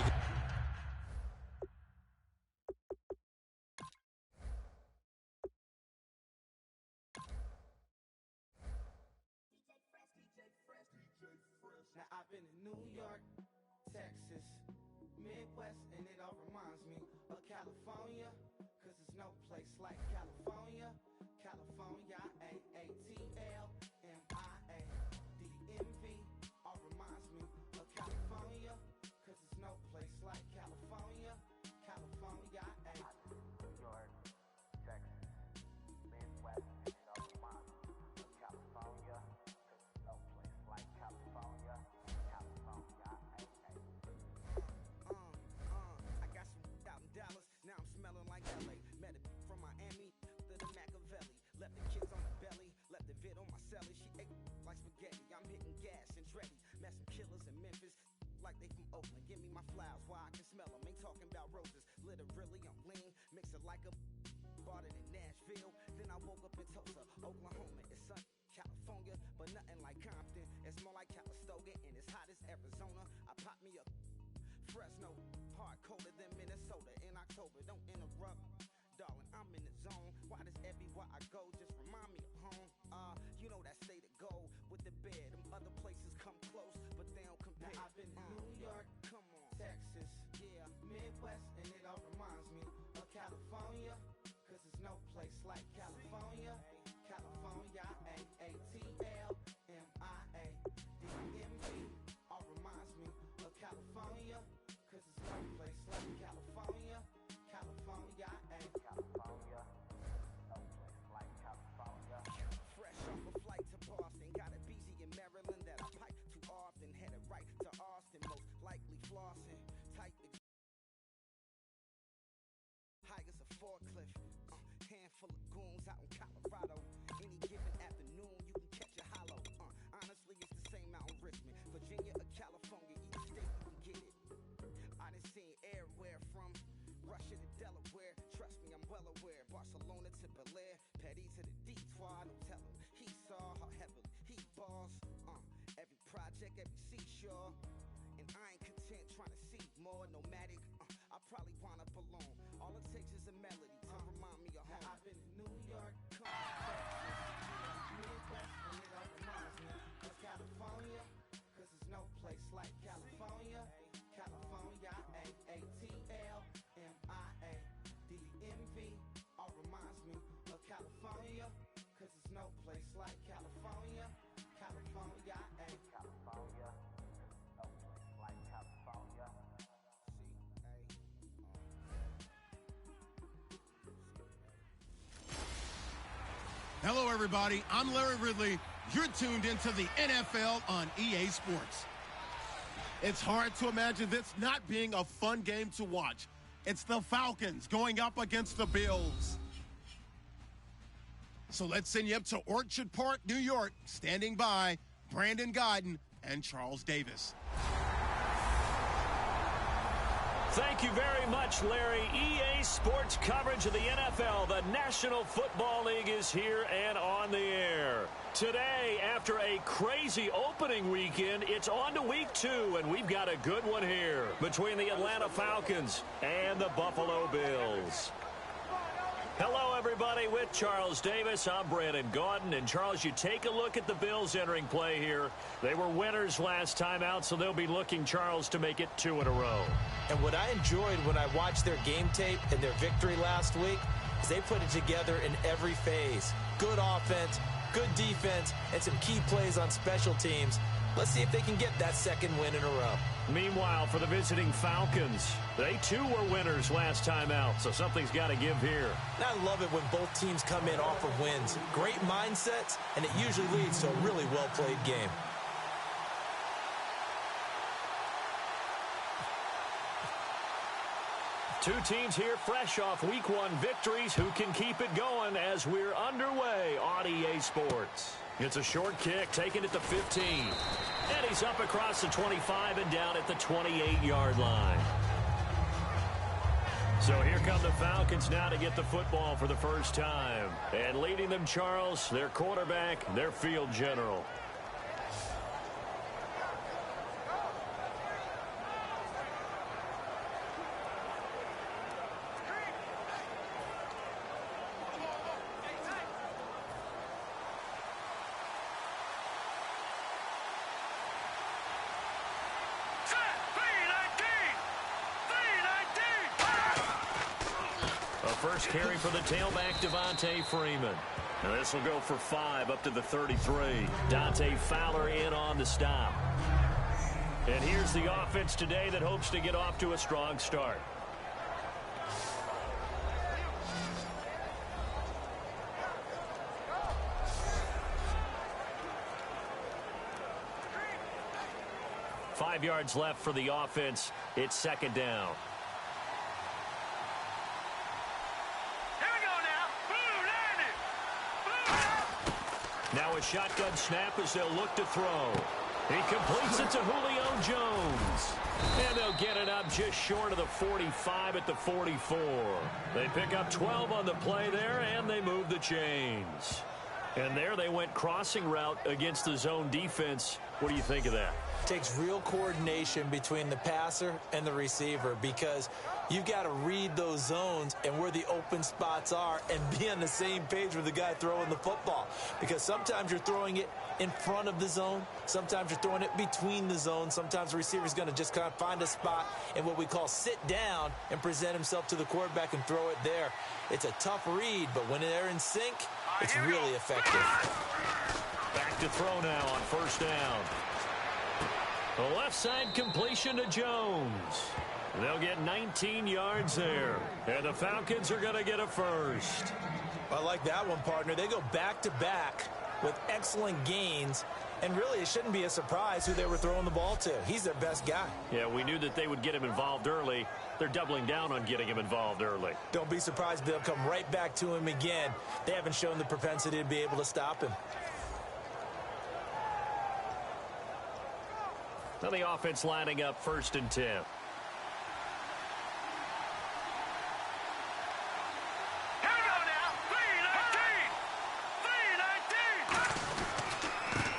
Speaker 7: Now I've been in New York, Texas, Midwest, and it all reminds me of California, cause there's no place like California. California, A-A-T-L-M-I-A-D-D-M-V, all reminds me of California, cause there's no place like California. California, New York, Texas, Midwest, and it all reminds me of California, cause there's no place like California. I got some out in Dallas, now I'm smelling like LA. Met it from Miami to the Machiavelli. Left the kids on the belly, left the vid on my celly. She ate like spaghetti, I'm hitting gas and Dreddy. Met some killers in Memphis, like they from Oakland. Give me my flowers while I can smell them. Ain't talking about roses, literally I'm lean. Mix it like a bought it in Nashville. Then I woke up in Tulsa, Oklahoma. It's sun, California, but nothing like Compton. It's more like Calistoga and it's hot as Arizona. I pop me up Fresno, hard colder than Minnesota in October. Don't interrupt, darling, I'm in the zone. Why does everywhere I go just remind me of home? You know that state of gold with the bed. Them other places come close, but they don't compare. Now I've been in New York, come on, Texas, yeah, Midwest, and it all reminds me of California, cause there's no place like California. California, A-A-T-L-M-I-A-D-M-V, all reminds me of California, cause there's no place like California. California, California, no place like California. Fresh off a flight to Boston, got a BZ in Maryland that I pipe too often. Headed right to Austin, most likely flossing. Tight high as a forklift, handful of goons out in Colorado. Any given afternoon, you can catch a hollow. Honestly, it's the same out in Richmond, Virginia or California, either state you can get it. I done seen everywhere from Russia to Delaware. Trust me, I'm well aware. Barcelona to Bel Air, Petty to the Detroit. No telling he saw how heavily he balls. Every project, every seashore, and I ain't content trying to see more. Nomadic, I probably wanna belong. All it takes is a melody to remind me of home. Now I've been in New York, come on, Texas, Midwest, and it all reminds me of California, cause there's no place like California. California, A-A-T-L-M-I-A-D-M-V.
Speaker 1: everybody. I'm Larry Ridley. You're tuned into the NFL on EA Sports. It's hard to imagine this not being a fun game to watch. It's the Falcons going up against the Bills. So let's send you up to Orchard Park, New York. Standing by, Brandon Godden and Charles Davis.
Speaker 2: Thank you very much, Larry. EA Sports coverage of the NFL. The National Football League is here and on the air. Today, after a crazy opening weekend, it's on to week 2, and we've got a good one here between the Atlanta Falcons and the Buffalo Bills. Hello, everybody. With Charles Davis, I'm Brandon Gaudin. And, Charles, you take a look at the Bills entering play here. They were winners last time out, so they'll be looking, Charles, to make it 2 in a row.
Speaker 3: And what I enjoyed when I watched their game tape and their victory last week is they put it together in every phase. Good offense, good defense, and some key plays on special teams. Let's see if they can get that second win in a row.
Speaker 2: Meanwhile, for the visiting Falcons, they too were winners last time out, so something's got to give here.
Speaker 3: And I love it when both teams come in off of wins. Great mindsets, and it usually leads to a really well-played game.
Speaker 2: Two teams here fresh off Week 1 victories. Who can keep it going as we're underway on EA Sports? It's a short kick, taking it to 15. And he's up across the 25 and down at the 28-yard line. So here come the Falcons now to get the football for the first time. And leading them, Charles, their quarterback, their field general. First carry for the tailback, Devontae Freeman. Now this will go for 5 up to the 33. Dante Fowler in on the stop. And here's the offense today that hopes to get off to a strong start. Five yards left for the offense. It's second down. Now a shotgun snap as they'll look to throw. He completes it to Julio Jones. And they'll get it up just short of the 45 at the 44. They pick up 12 on the play there, and they move the chains. And there they went crossing route against the zone defense. What do you think of that?
Speaker 3: Takes real coordination between the passer and the receiver because you've got to read those zones and where the open spots are and be on the same page with the guy throwing the football. Because sometimes you're throwing it in front of the zone. Sometimes you're throwing it between the zones. Sometimes the receiver's going to just kind of find a spot and what we call sit down and present himself to the quarterback and throw it there. It's a tough read, but when they're in sync, it's really effective.
Speaker 2: Back to throw now on first down. The left side completion to Jones. They'll get 19 yards there. And the Falcons are going to get a first.
Speaker 3: I like that one, partner. They go back-to-back with excellent gains. And really, it shouldn't be a surprise who they were throwing the ball to. He's their best guy.
Speaker 2: Yeah, we knew that they would get him involved early. They're doubling down on getting him involved early.
Speaker 3: Don't be surprised they'll come right back to him again. They haven't shown the propensity to be able to stop him.
Speaker 2: Now the offense lining up 1st and 10.
Speaker 4: Here we go now.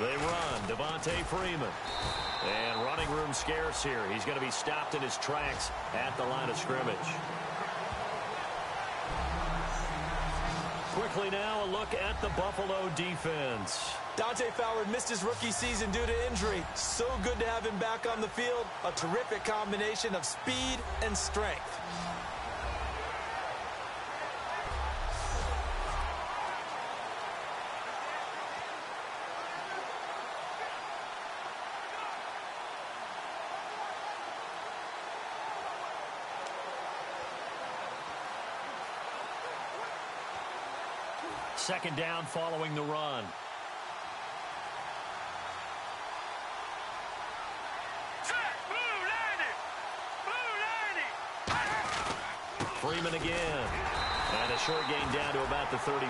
Speaker 4: 3-19.
Speaker 2: They run. Devontae Freeman. And running room scarce here. He's going to be stopped in his tracks at the line of scrimmage. Quickly now, a look at the Buffalo defense.
Speaker 3: Dante Fowler missed his rookie season due to injury. So good to have him back on the field. A terrific combination of speed and strength.
Speaker 2: second down following the run. Freeman again. And a short gain down to about the 33.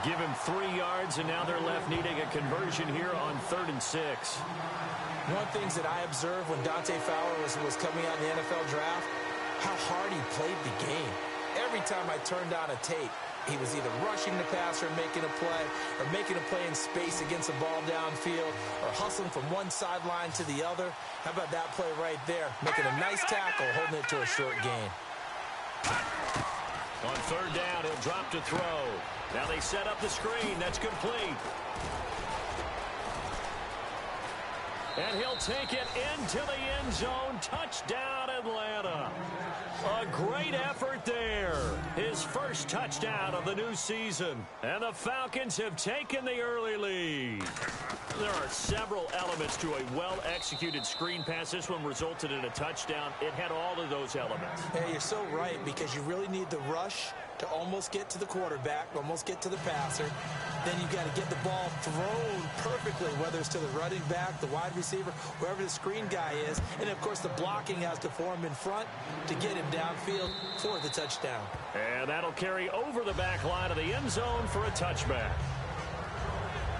Speaker 2: Give him 3 yards, and now they're left needing a conversion here on 3rd and 6.
Speaker 3: One of the things that I observed when Dante Fowler was coming out in the NFL draft, how hard he played the game. Every time I turned on a tape, he was either rushing the passer and making a play, or making a play in space against a ball downfield, or hustling from one sideline to the other. How about that play right there? Making a nice tackle, holding it to a short gain.
Speaker 2: On 3rd down, he'll drop to throw. Now they set up the screen. That's complete. And he'll take it into the end zone. Touchdown, Atlanta. A great effort there. His first touchdown of the new season. And the Falcons have taken the early lead. There are several elements to a well-executed screen pass. This one resulted in a touchdown. It had all of those elements.
Speaker 3: Yeah, you're so right, because you really need the rush to almost get to the quarterback, almost get to the passer. Then you got to get the ball thrown perfectly, whether it's to the running back, the wide receiver, wherever the screen guy is. And, of course, the blocking has to form in front to get him downfield for the touchdown.
Speaker 2: And that'll carry over the back line of the end zone for a touchback.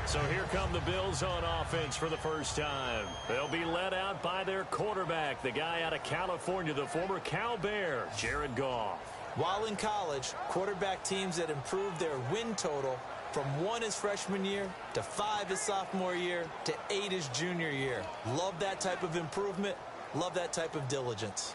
Speaker 2: So here come the Bills on offense for the first time. They'll be led out by their quarterback, the guy out of California, the former Cal Bear, Jared Goff.
Speaker 3: While in college, quarterback teams that improved their win total from 1 his freshman year to 5 his sophomore year to 8 his junior year. Love that type of improvement. Love that type of diligence.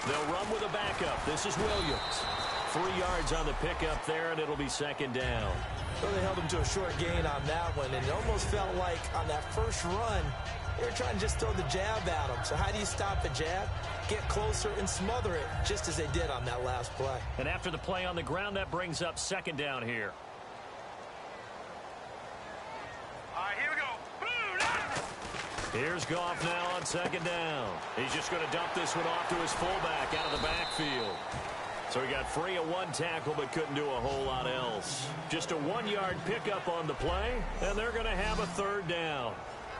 Speaker 2: They'll run with a backup. This is Williams. 3 yards on the pickup there, and it'll be second down.
Speaker 3: Well, they held him to a short gain on that one, and it almost felt like on that first run, they were trying to just throw the jab at him. So how do you stop a jab? Get closer and smother it, just as they did on that last play.
Speaker 2: And after the play on the ground, that brings up second down here.
Speaker 4: All right, here we go.
Speaker 2: Here's Goff now on second down. He's just going to dump this one off to his fullback out of the backfield. So he got free of 1 tackle but couldn't do a whole lot else. Just a 1-yard pickup on the play, and they're going to have a 3rd down.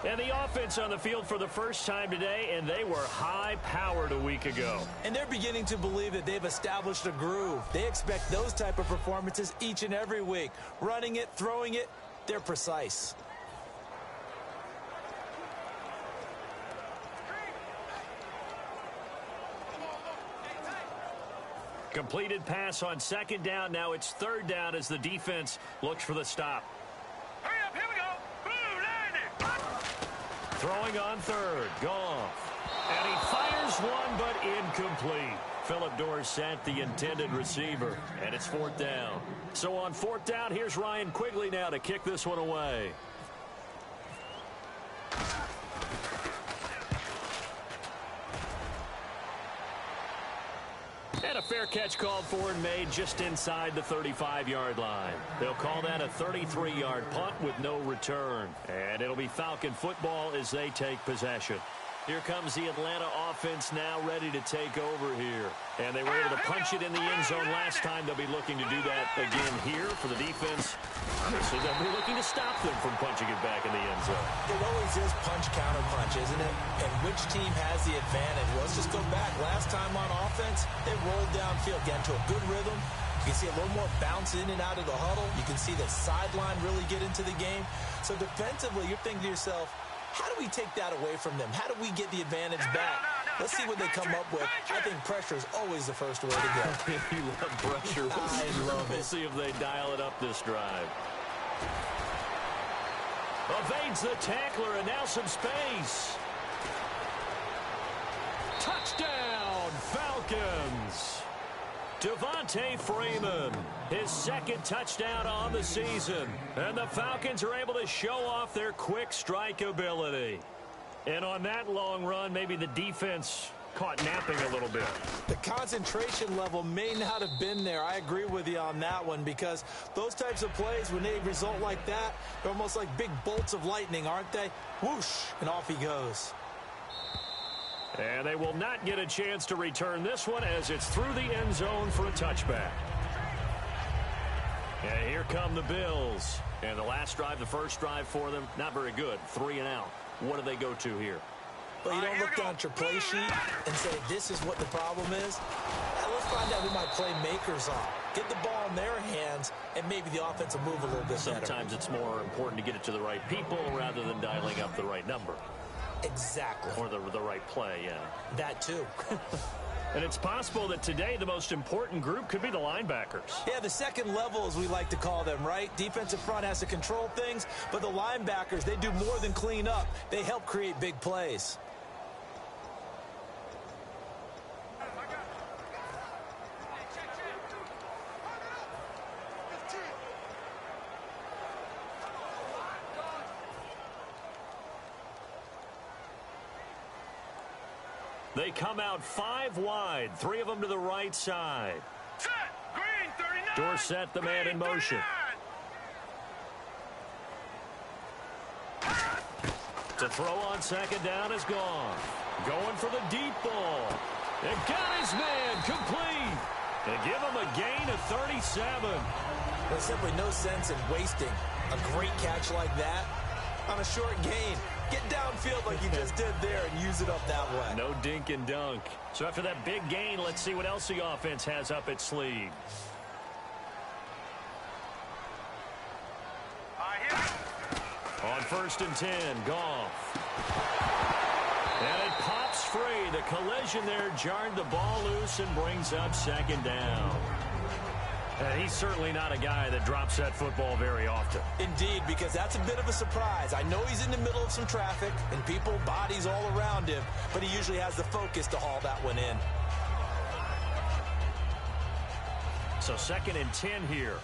Speaker 2: And the offense on the field for the first time today, and they were high-powered a week ago.
Speaker 3: And they're beginning to believe that they've established a groove. They expect those type of performances each and every week. Running it, throwing it, they're precise.
Speaker 2: Completed pass on second down. Now it's 3rd down as the defense looks for the stop.
Speaker 4: Hurry up, here we go. Boom, 90.
Speaker 2: Throwing on 3rd. Goff. And he fires one, but incomplete. Phillip Dorsett, the intended receiver. And it's 4th down. So on 4th down, here's Ryan Quigley now to kick this one away. And a fair catch called for and made just inside the 35-yard line. They'll call that a 33-yard punt with no return. And it'll be Falcon football as they take possession. Here comes the Atlanta offense now ready to take over here. And they were able to punch it in the end zone last time. They'll be looking to do that again here for the defense. So they'll be looking to stop them from punching it back in the end zone.
Speaker 3: It always is punch-counter-punch, isn't it? And which team has the advantage? Well, let's just go back. Last time on offense, they rolled downfield, got into a good rhythm. You can see a little more bounce in and out of the huddle. You can see the sideline really get into the game. So defensively, you're thinking to yourself, how do we take that away from them? How do we get the advantage back? Let's see what they come up with. I think pressure is always the first way to go.
Speaker 2: You love pressure.
Speaker 3: I love it.
Speaker 2: We'll see if they dial it up this drive. Evades the tackler, and now some space. Touchdown, Falcons. Devontae Freeman, his 2nd touchdown on the season. And the Falcons are able to show off their quick strike ability. And on that long run, maybe the defense caught napping a little bit.
Speaker 3: The concentration level may not have been there. I agree with you on that one, because those types of plays, when they result like that, they're almost like big bolts of lightning, aren't they? Whoosh, and off he goes.
Speaker 2: And they will not get a chance to return this one as it's through the end zone for a touchback. And here come the Bills. And the last drive, the first drive for them, not very good. 3 and out. What do they go to here?
Speaker 3: Well, you don't look down at your play sheet and say, this is what the problem is. Now, let's find out who my playmakers are. Get the ball in their hands, and maybe the offense will move a little bit better.
Speaker 2: Sometimes it's more important to get it to the right people rather than dialing up the right number.
Speaker 3: Exactly.
Speaker 2: Or the right play, yeah.
Speaker 3: That too.
Speaker 2: And it's possible that today the most important group could be the linebackers.
Speaker 3: Yeah, the second level, as we like to call them, right? Defensive front has to control things, but the linebackers, they do more than clean up. They help create big plays.
Speaker 2: They come out 5 wide, 3 of them to the right side.
Speaker 4: Set. Green 39.
Speaker 2: Dorsett, the man in motion.
Speaker 4: 39.
Speaker 2: To throw on second down is gone. Going for the deep ball. And got his man complete. They give him a gain of 37.
Speaker 3: There's simply no sense in wasting a great catch like that on a short gain. Get downfield like you just did there and use it up that way.
Speaker 2: No dink and dunk. So after that big gain, let's see what else the offense has up its sleeve. On 1st and 10, Goff. And it pops free. The collision there jarred the ball loose and brings up second down. And he's certainly not a guy that drops that football very often.
Speaker 3: Indeed, because that's a bit of a surprise. I know he's in the middle of some traffic and people, bodies all around him, but he usually has the focus to haul that one in.
Speaker 2: So 2nd and 10 here.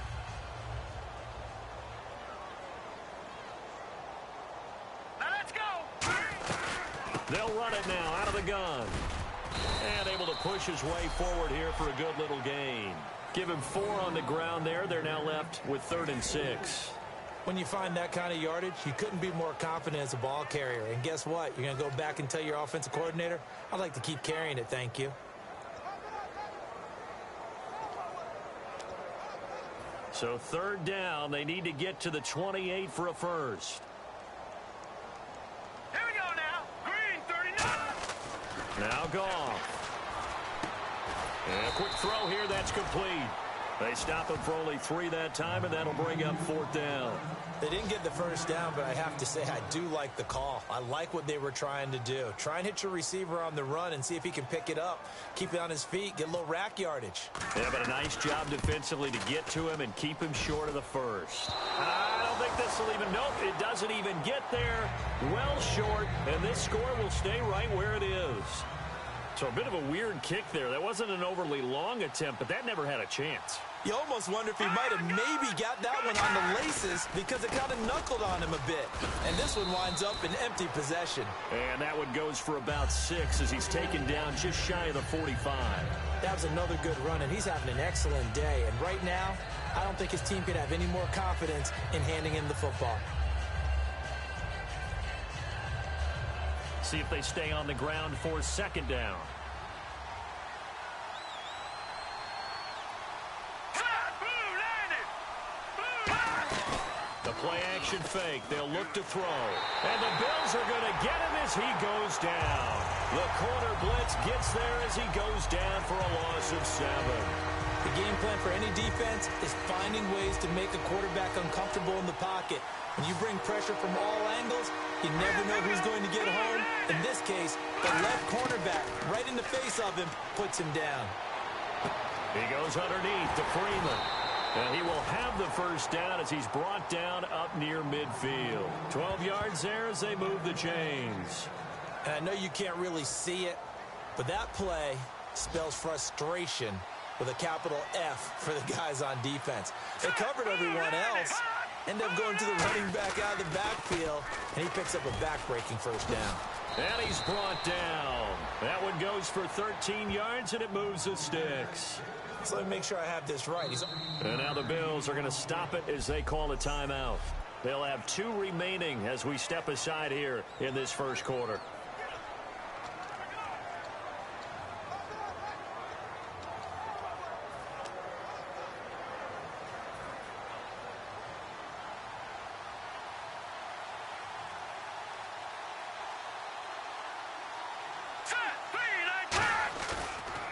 Speaker 4: Now let's go.
Speaker 2: They'll run it now out of the gun. And able to push his way forward here for a good little gain. Give him 4 on the ground there. They're now left with 3rd and 6.
Speaker 3: When you find that kind of yardage, you couldn't be more confident as a ball carrier. And guess what? You're going to go back and tell your offensive coordinator, I'd like to keep carrying it, thank you.
Speaker 2: So 3rd down. They need to get to the 28 for a first.
Speaker 4: Here we go now. Green 39.
Speaker 2: Now Goff. And a quick throw here, that's complete. They stop him for only 3 that time, and that'll bring up 4th down.
Speaker 3: They didn't get the first down, but I have to say I do like the call. I like what they were trying to do. Try and hit your receiver on the run and see if he can pick it up. Keep it on his feet, get a little rack yardage.
Speaker 2: Yeah, but a nice job defensively to get to him and keep him short of the first. I don't think this will even, nope, it doesn't even get there. Well short, and this score will stay right where it is. So a bit of a weird kick there. That wasn't an overly long attempt, but that never had a chance.
Speaker 3: You almost wonder if he might have maybe got that one on the laces because it kind of knuckled on him a bit. And this one winds up in empty possession.
Speaker 2: And that one goes for about 6 as he's taken down just shy of the 45.
Speaker 3: That was another good run, and he's having an excellent day. And right now, I don't think his team could have any more confidence in handing him the football.
Speaker 2: See if they stay on the ground for 2nd down. The play-action fake. They'll look to throw. And the Bills are going to get him as he goes down. The corner blitz gets there as he goes down for a loss of 7.
Speaker 3: The game plan for any defense is finding ways to make a quarterback uncomfortable in the pocket. When you bring pressure from all angles, you never know who's going to get home. In this case, the left cornerback, right in the face of him, puts him down.
Speaker 2: He goes underneath to Freeman. And he will have the first down as he's brought down up near midfield. 12 yards there as they move the chains.
Speaker 3: And I know you can't really see it, but that play spells frustration with a capital F for the guys on defense. They covered everyone else, end up going to the running back out of the backfield, and he picks up a back-breaking first down.
Speaker 2: And he's brought down. That one goes for 13 yards, and it moves the sticks.
Speaker 3: So let me make sure I have this right.
Speaker 2: And now the Bills are going to stop it as they call a timeout. They'll have 2 remaining as we step aside here in this first quarter.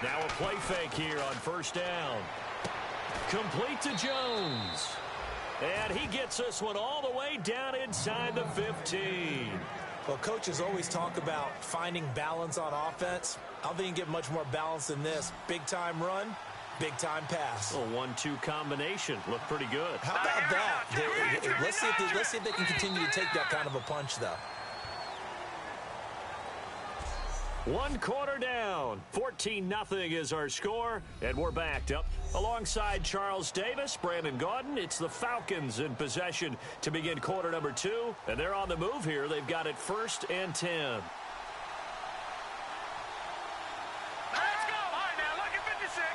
Speaker 2: Now a play fake here on first down. Complete to Jones. And he gets this one all the way down inside the 15.
Speaker 3: Well, coaches always talk about finding balance on offense. I don't think you can get much more balance than this. Big-time run, big-time pass.
Speaker 2: A 1-2 combination. Looked pretty good.
Speaker 3: How about that? Let's see if they can continue to take that kind of a punch, though.
Speaker 2: 1 quarter down. 14-0 is our score, and we're backed up. Alongside Charles Davis, Brandon Gaudin, it's the Falcons in possession to begin quarter number 2, and they're on the move here. They've got it 1st and 10.
Speaker 4: Let's go. All right, now, lucky 56.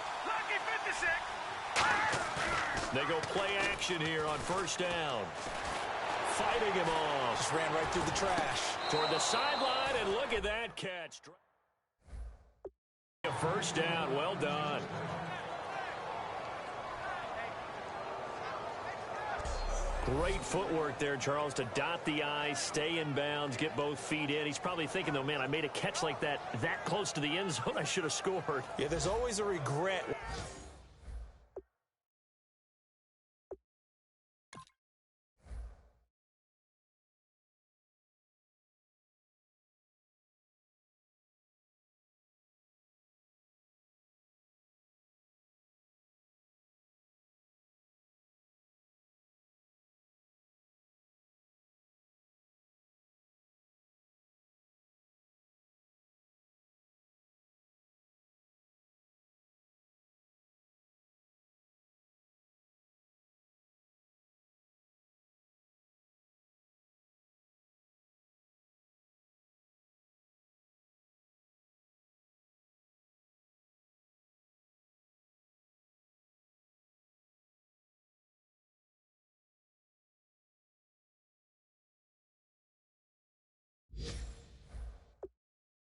Speaker 2: They go play action here on first down. Fighting him off.
Speaker 3: Just ran right through the trash.
Speaker 2: Toward the sideline, and look at that catch. A first down. Well done. Great footwork there, Charles, to dot the I, stay in bounds, get both feet in. He's probably thinking, though, man, I made a catch like that close to the end zone. I should have scored.
Speaker 3: Yeah, there's always a regret.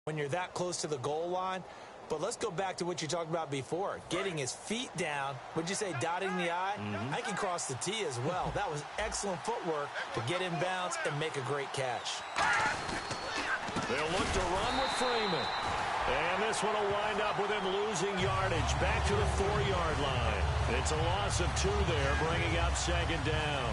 Speaker 3: When you're that close to the goal line. But let's go back to what you talked about before. Getting his feet down. Would you say dotting the I? I can cross the T as well. That was excellent footwork to get in bounds and make a great catch.
Speaker 2: They'll look to run with Freeman. And this one will wind up with him losing yardage back to the 4-yard line. It's a loss of 2 there, bringing up 2nd down.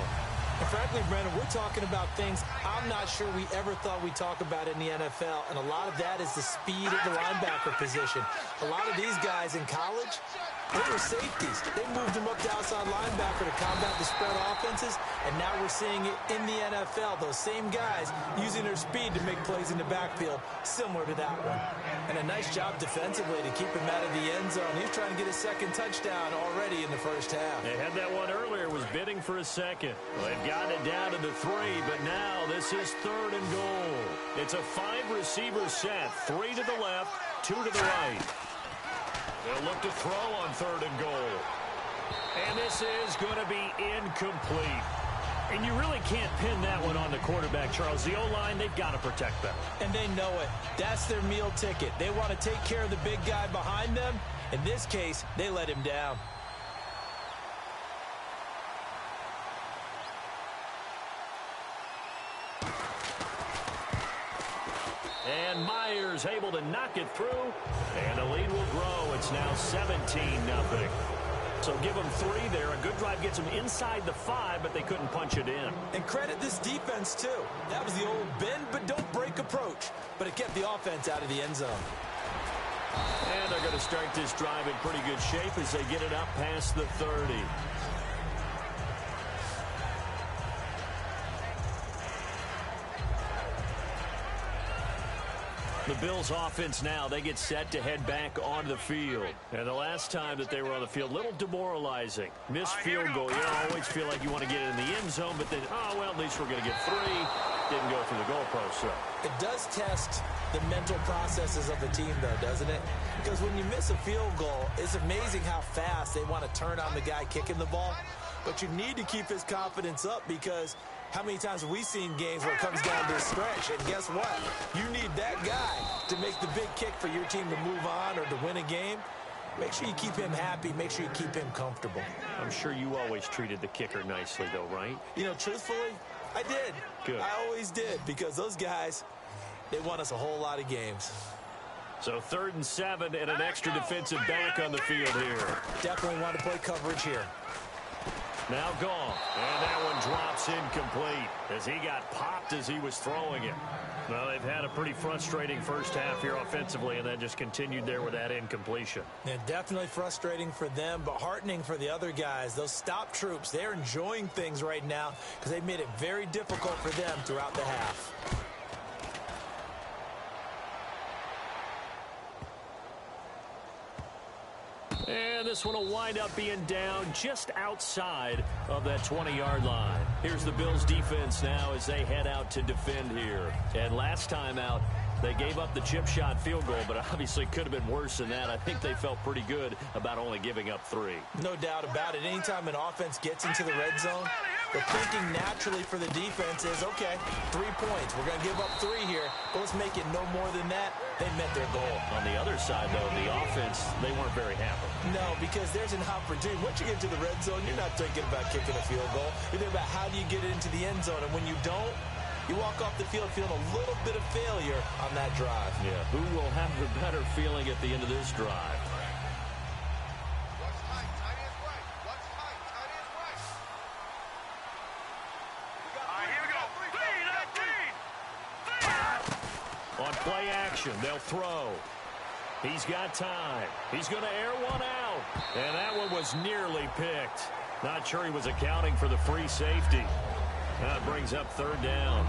Speaker 3: And frankly, Brandon, we're talking about things I'm not sure we ever thought we'd talk about in the NFL, and a lot of that is the speed of the linebacker position. A lot of these guys in college, they were safeties. They moved them up to outside linebacker to combat the spread offenses, and now we're seeing it in the NFL. Those same guys using their speed to make plays in the backfield, similar to that one. And a nice job defensively to keep him out of the end zone. He's trying to get his 2nd touchdown already in the first half.
Speaker 2: They had that one earlier, was bidding for a 2nd. Well, they've gotten it down to the 3, but now this is 3rd and goal. It's a 5-receiver set, 3 to the left, 2 to the right. They'll look to throw on 3rd and goal. And this is going to be incomplete. And you really can't pin that one on the quarterback, Charles. The O-line, they've got to protect them.
Speaker 3: And they know it. That's their meal ticket. They want to take care of the big guy behind them. In this case, they let him down.
Speaker 2: And Myers able to knock it through, and the lead will grow. It's now 17-0. So give them 3 there. A good drive gets them inside the 5, but they couldn't punch it in.
Speaker 3: And credit this defense, too. That was the old bend but don't break approach, but it kept the offense out of the end zone.
Speaker 2: And they're going to start this drive in pretty good shape as they get it up past the 30. The Bills offense now, they get set to head back onto the field. And the last time that they were on the field, a little demoralizing. Missed field goal. You always feel like you want to get it in the end zone, but then, oh, well, at least we're going to get 3. Didn't go through the goalpost, though.
Speaker 3: It does test the mental processes of the team, though, doesn't it? Because when you miss a field goal, it's amazing how fast they want to turn on the guy kicking the ball. But you need to keep his confidence up, because how many times have we seen games where it comes down to a stretch? And guess what? You need that guy to make the big kick for your team to move on or to win a game. Make sure you keep him happy. Make sure you keep him comfortable.
Speaker 2: I'm sure you always treated the kicker nicely, though, right?
Speaker 3: You know, truthfully, I did.
Speaker 2: Good.
Speaker 3: I always did, because those guys, they won us a whole lot of games.
Speaker 2: So 3rd and 7 and an extra defensive back on the field here.
Speaker 3: Definitely want to play coverage here.
Speaker 2: Now gone. And that one drops incomplete as he got popped as he was throwing it. Well, they've had a pretty frustrating first half here offensively, and that just continued there with that incompletion.
Speaker 3: Yeah, definitely frustrating for them, but heartening for the other guys. Those stop troops, they're enjoying things right now because they've made it very difficult for them throughout the half.
Speaker 2: And this one will wind up being down just outside of that 20-yard line. Here's the Bills defense now as they head out to defend here. And last time out, they gave up the chip shot field goal, but obviously could have been worse than that. I think they felt pretty good about only giving up 3.
Speaker 3: No doubt about it. Anytime an offense gets into the red zone, the thinking naturally for the defense is, okay, 3 points. We're going to give up 3 here, but let's make it no more than that. They met their goal.
Speaker 2: On the other side, though, the offense, they weren't very happy.
Speaker 3: No, because there's an opportunity. Once you get to the red zone, you're not thinking about kicking a field goal. You're thinking about how do you get it into the end zone, and when you don't, you walk off the field feeling a little bit of failure on that drive.
Speaker 2: Yeah, who will have the better feeling at the end of this drive? On play action, they'll throw. He's got time. He's going to air one out. And that one was nearly picked. Not sure he was accounting for the free safety. That brings up 3rd down.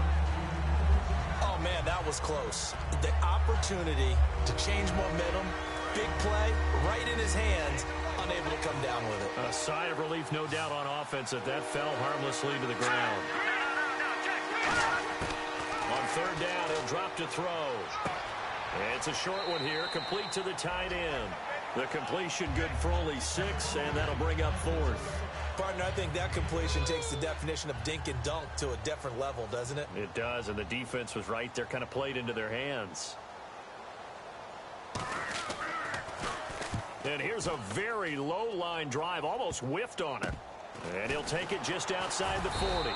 Speaker 3: Oh, man, that was close. The opportunity to change momentum, big play, right in his hands, unable to come down with it.
Speaker 2: A sigh of relief, no doubt, on offense that fell harmlessly to the ground. On 3rd down, he'll drop to throw. It's a short one here, complete to the tight end. The completion good for only 6, and that'll bring up 4th.
Speaker 3: Partner, I think that completion takes the definition of dink and dunk to a different level, doesn't it?
Speaker 2: It does, and the defense was right there, kind of played into their hands. And here's a very low-line drive, almost whiffed on it. And he'll take it just outside the 40.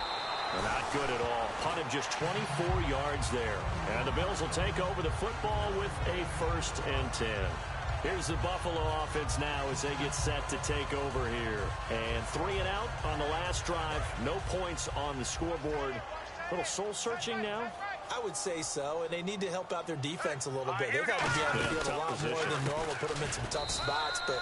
Speaker 2: Not good at all. Punted just 24 yards there. And the Bills will take over the football with a 1st and 10. Here's the Buffalo offense now as they get set to take over here. And 3 and out on the last drive. No points on the scoreboard. A little soul-searching now.
Speaker 3: I would say so, and they need to help out their defense a little bit. They've had to be on the field a lot more than normal, put them in some tough spots. But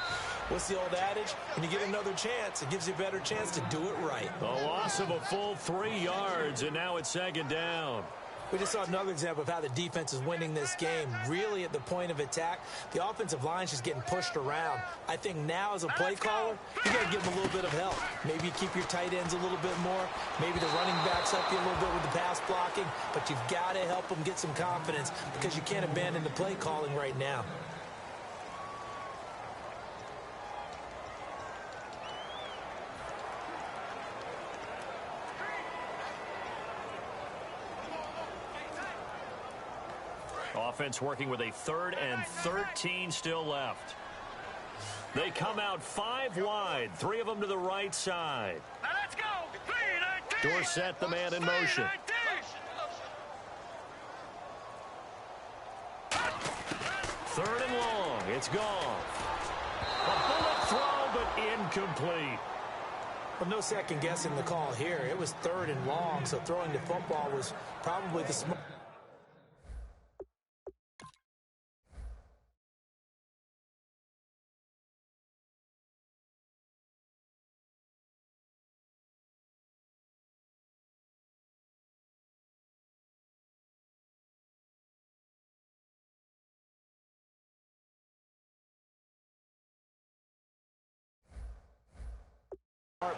Speaker 3: what's the old adage? When you get another chance, it gives you a better chance to do it right.
Speaker 2: A loss of a full 3 yards, and now it's 2nd down.
Speaker 3: We just saw another example of how the defense is winning this game. Really at the point of attack, the offensive line's just getting pushed around. I think now as a play caller, you got to give them a little bit of help. Maybe keep your tight ends a little bit more. Maybe the running backs help you a little bit with the pass blocking. But you've got to help them get some confidence because you can't abandon the play calling right now.
Speaker 2: Offense working with a 3rd and 13 still left. They come out 5 wide, 3 of them to the right side.
Speaker 4: Now let's go.
Speaker 2: Dorsett, the man in motion. 3rd and long. It's gone. A bullet throw, but incomplete.
Speaker 3: Well, no second guessing the call here. It was 3rd and long, so throwing the football was probably the smart.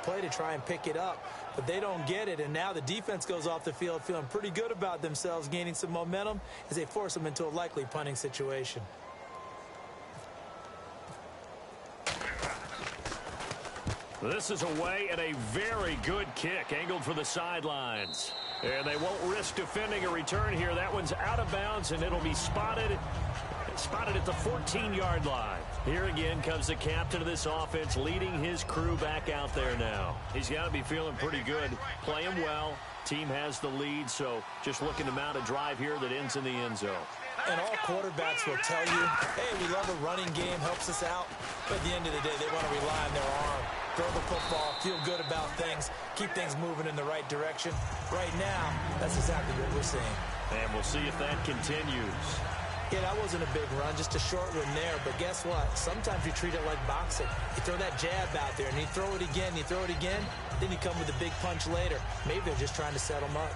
Speaker 3: play to try and pick it up, but they don't get it, and now the defense goes off the field feeling pretty good about themselves, gaining some momentum as they force them into a likely punting situation.
Speaker 2: This is away and a very good kick angled for the sidelines. And they won't risk defending a return here. That one's out of bounds, and it'll be spotted at the 14-yard line. Here again comes the captain of this offense, leading his crew back out there now. He's got to be feeling pretty good, playing well. Team has the lead, so just looking to mount a drive here that ends in the end zone.
Speaker 3: And all quarterbacks will tell you, hey, we love a running game, helps us out. But at the end of the day, they want to rely on their arm, throw the football, feel good about things, keep things moving in the right direction. Right now, that's exactly what we're seeing.
Speaker 2: And we'll see if that continues.
Speaker 3: Yeah, that wasn't a big run, just a short one there. But guess what? Sometimes you treat it like boxing. You throw that jab out there, and you throw it again, then you come with a big punch later. Maybe they're just trying to set them up.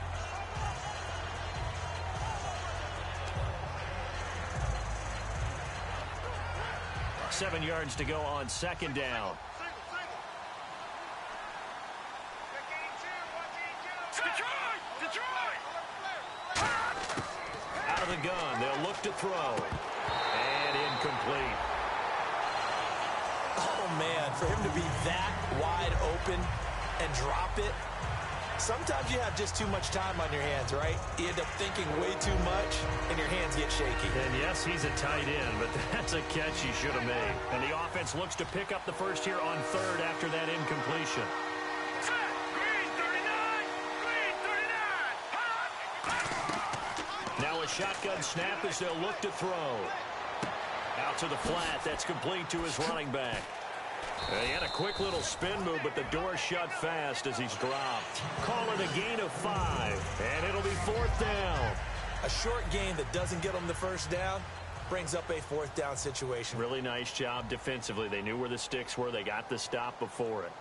Speaker 2: Seven yards to go on second down. Out of the gun, they'll look to throw. And incomplete.
Speaker 3: Oh, man, for him to be that wide open and drop it. Sometimes you have just too much time on your hands, right? You end up thinking way too much, and your hands get shaky.
Speaker 2: And yes, he's a tight end, but that's a catch he should have made. And the offense looks to pick up the first here on third after that incompletion. Now a shotgun snap as they'll look to throw. Out to the flat. That's complete to his running back. He had a quick little spin move, but the door shut fast as he's dropped. Call it a gain of 5, and it'll be fourth down.
Speaker 3: A short gain that doesn't get them the first down brings up a fourth down situation.
Speaker 2: Really nice job defensively. They knew where the sticks were. They got the stop before it.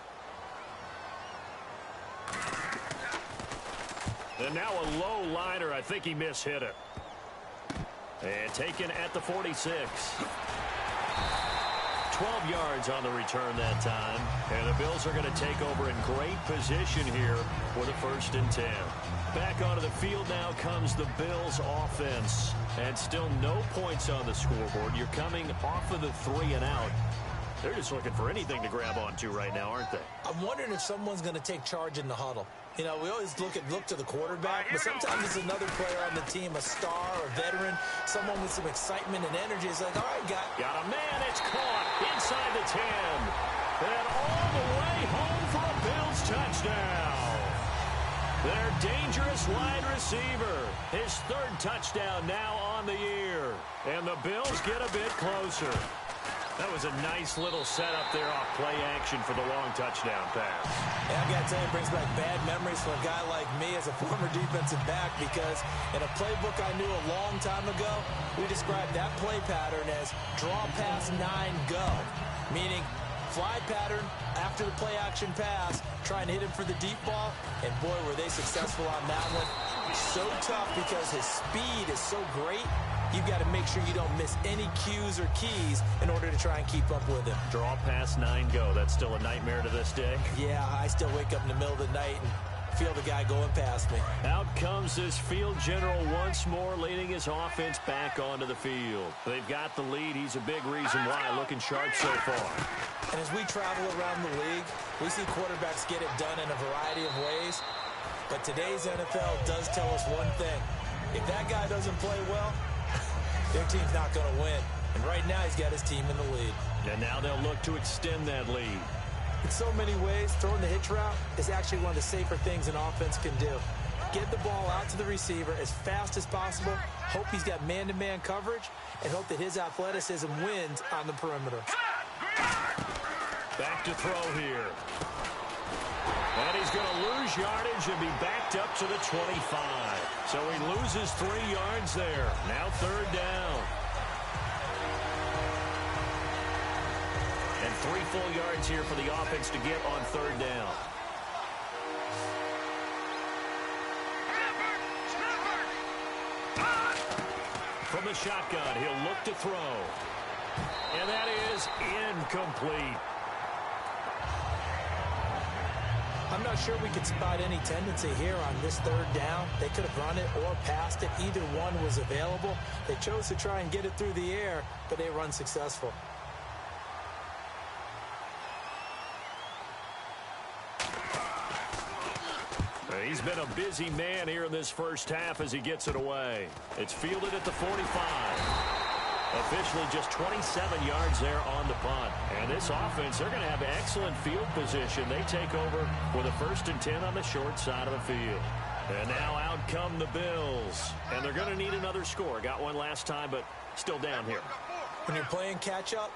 Speaker 2: And now a low liner. I think he mishit it. And taken at the 46. 12 yards on the return that time. And the Bills are going to take over in great position here with a 1st and 10. Back onto the field now comes the Bills offense. And still no points on the scoreboard. You're coming off of the 3 and out. They're just looking for anything to grab onto right now, aren't they?
Speaker 3: I'm wondering if someone's going to take charge in the huddle. You know, we always look to the quarterback, but sometimes it's another player on the team, a star or veteran, someone with some excitement and energy. It's like, all right,
Speaker 2: got a man. It's caught inside the 10. And all the way home for a Bills touchdown. Their dangerous wide receiver. His 3rd touchdown now on the year. And the Bills get a bit closer. That was a nice little setup there off play action for the long touchdown pass.
Speaker 3: Yeah, I got to tell you, it brings back bad memories for a guy like me as a former defensive back, because in a playbook I knew a long time ago, we described that play pattern as draw pass 9 go, meaning fly pattern after the play action pass, trying to hit him for the deep ball, and boy, were they successful on that one. So tough because his speed is so great. You've got to make sure you don't miss any cues or keys in order to try and keep up with him.
Speaker 2: Draw pass 9 go. That's still a nightmare to this day.
Speaker 3: Yeah, I still wake up in the middle of the night and feel the guy going past me.
Speaker 2: Out comes this field general once more, leading his offense back onto the field. They've got the lead. He's a big reason why, looking sharp so far.
Speaker 3: And as we travel around the league, we see quarterbacks get it done in a variety of ways. But today's NFL does tell us one thing. If that guy doesn't play well, their team's not going to win. And right now, he's got his team in the lead.
Speaker 2: And now they'll look to extend that lead.
Speaker 3: In so many ways, throwing the hitch route is actually one of the safer things an offense can do. Get the ball out to the receiver as fast as possible, hope he's got man-to-man coverage, and hope that his athleticism wins on the perimeter.
Speaker 2: Back to throw here. And he's going to lose yardage and be backed up to the 25. So he loses 3 yards there. Now 3rd down. And 3 full yards here for the offense to get on 3rd down. From the shotgun, he'll look to throw. And that is incomplete.
Speaker 3: I'm not sure we could spot any tendency here on this third down. They could have run it or passed it. Either one was available. They chose to try and get it through the air, but they were unsuccessful.
Speaker 2: He's been a busy man here in this first half as he gets it away. It's fielded at the 45. Officially just 27 yards there on the punt. And this offense, they're going to have excellent field position. They take over with a 1st and 10 on the short side of the field. And now out come the Bills. And they're going to need another score. Got one last time, but still down here.
Speaker 3: When you're playing catch-up,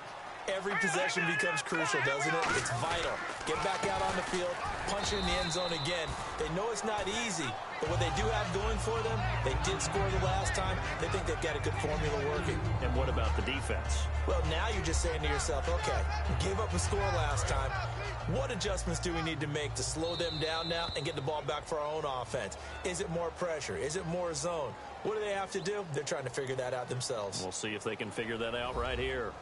Speaker 3: every possession becomes crucial, doesn't it? It's vital. Get back out on the field, punch it in the end zone again. They know it's not easy, but what they do have going for them, they did score the last time. They think they've got a good formula working.
Speaker 2: And what about the defense?
Speaker 3: Well, now you're just saying to yourself, okay, we gave up a score last time. What adjustments do we need to make to slow them down now and get the ball back for our own offense? Is it more pressure? Is it more zone? What do they have to do? They're trying to figure that out themselves.
Speaker 2: We'll see if they can figure that out right here.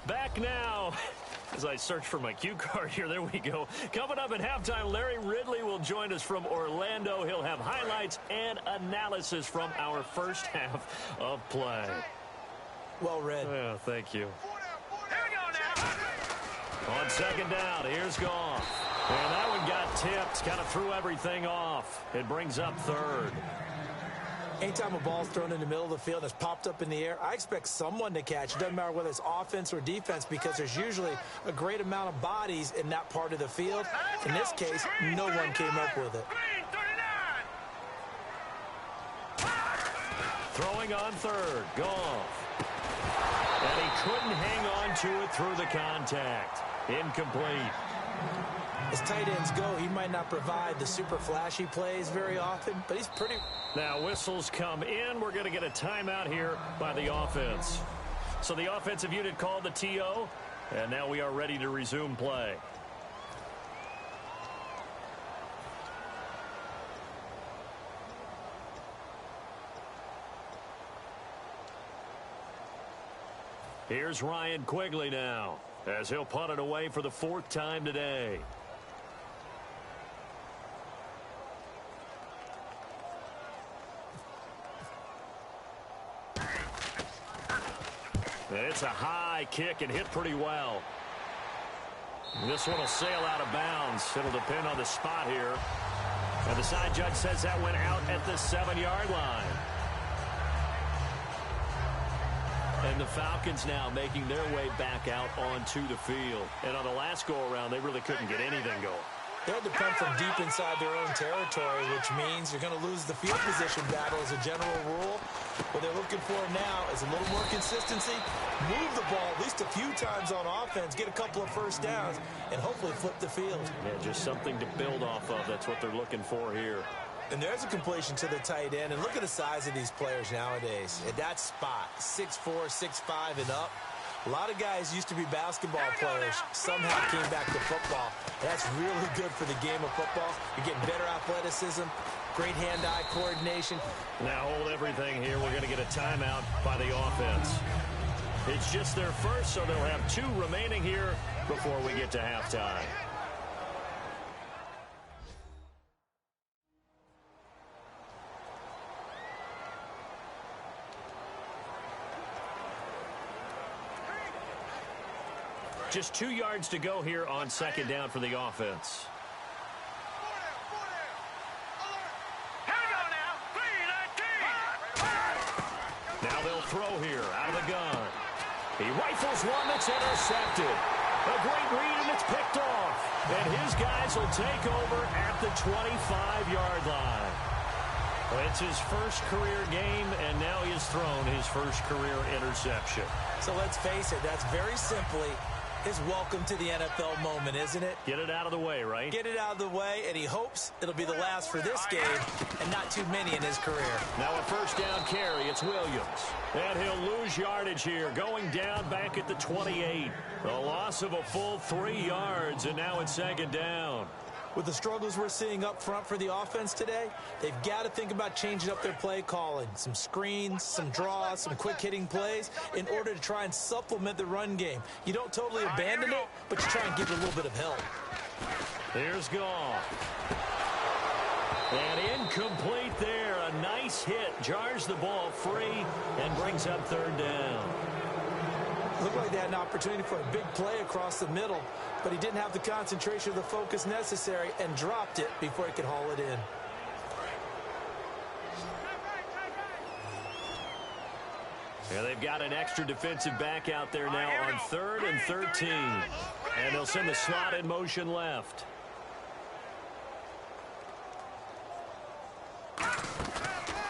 Speaker 2: Back now, as I search for my cue card here, there we go. Coming up at halftime, Larry Ridley will join us from Orlando. He'll have highlights and analysis from our first half of play.
Speaker 3: Well read.
Speaker 2: Yeah, thank you.
Speaker 4: Here we go now.
Speaker 2: On 2nd down, here's Goff. And that one got tipped, kind of threw everything off. It brings up 3rd.
Speaker 3: Anytime a ball's thrown in the middle of the field and it's popped up in the air, I expect someone to catch. It doesn't matter whether it's offense or defense because there's usually a great amount of bodies in that part of the field. In this case, no one came up with it.
Speaker 2: Throwing on 3rd, Goff. And he couldn't hang on to it through the contact. Incomplete.
Speaker 3: As tight ends go, he might not provide the super flashy plays very often, but he's pretty...
Speaker 2: Now whistles come in. We're going to get a timeout here by the offense. So the offensive unit called the TO, and now we are ready to resume play. Here's Ryan Quigley now, as he'll punt it away for the 4th time today. And it's a high kick and hit pretty well. This one will sail out of bounds. It'll depend on the spot here. And the side judge says that went out at the 7-yard line. And the Falcons now making their way back out onto the field. And on the last go-around, they really couldn't get anything going.
Speaker 3: They had to punt from deep inside their own territory, which means you're going to lose the field position battle as a general rule. What they're looking for now is a little more consistency, move the ball at least a few times on offense, get a couple of first downs, and hopefully flip the field.
Speaker 2: Yeah, just something to build off of. That's what they're looking for here.
Speaker 3: And there's a completion to the tight end. And look at the size of these players nowadays. At that spot, 6'4", 6'5", and up. A lot of guys used to be basketball players, somehow came back to football. And that's really good for the game of football. You're getting better athleticism, great hand-eye coordination.
Speaker 2: Now hold everything here. We're going to get a timeout by the offense. It's just their first, so they'll have 2 remaining here before we get to halftime. Just 2 yards to go here on 2nd down for the offense. Now they'll throw here out of the gun. He rifles one that's intercepted. A great read, and it's picked off. And his guys will take over at the 25-yard line. It's his first career game, and now he has thrown his first career interception.
Speaker 3: So let's face it, that's very simply his welcome to the NFL moment, isn't it?
Speaker 2: Get it out of the way, right?
Speaker 3: Get it out of the way, and he hopes it'll be the last for this game and not too many in his career.
Speaker 2: Now a first down carry. It's Williams. And he'll lose yardage here, going down back at the 28. A loss of a full 3 yards, and now it's 2nd down.
Speaker 3: With the struggles we're seeing up front for the offense today, they've got to think about changing up their play calling. Some screens, some draws, some quick-hitting plays in order to try and supplement the run game. You don't totally abandon it, but you try and give it a little bit of help.
Speaker 2: Here's Goff. And incomplete there. A nice hit. Jars the ball free and brings up third down.
Speaker 3: Looked like they had an opportunity for a big play across the middle, but he didn't have the concentration or the focus necessary and dropped it before he could haul it in.
Speaker 2: Yeah, they've got an extra defensive back out there now on 3rd and 13. And they'll send the slot in motion left.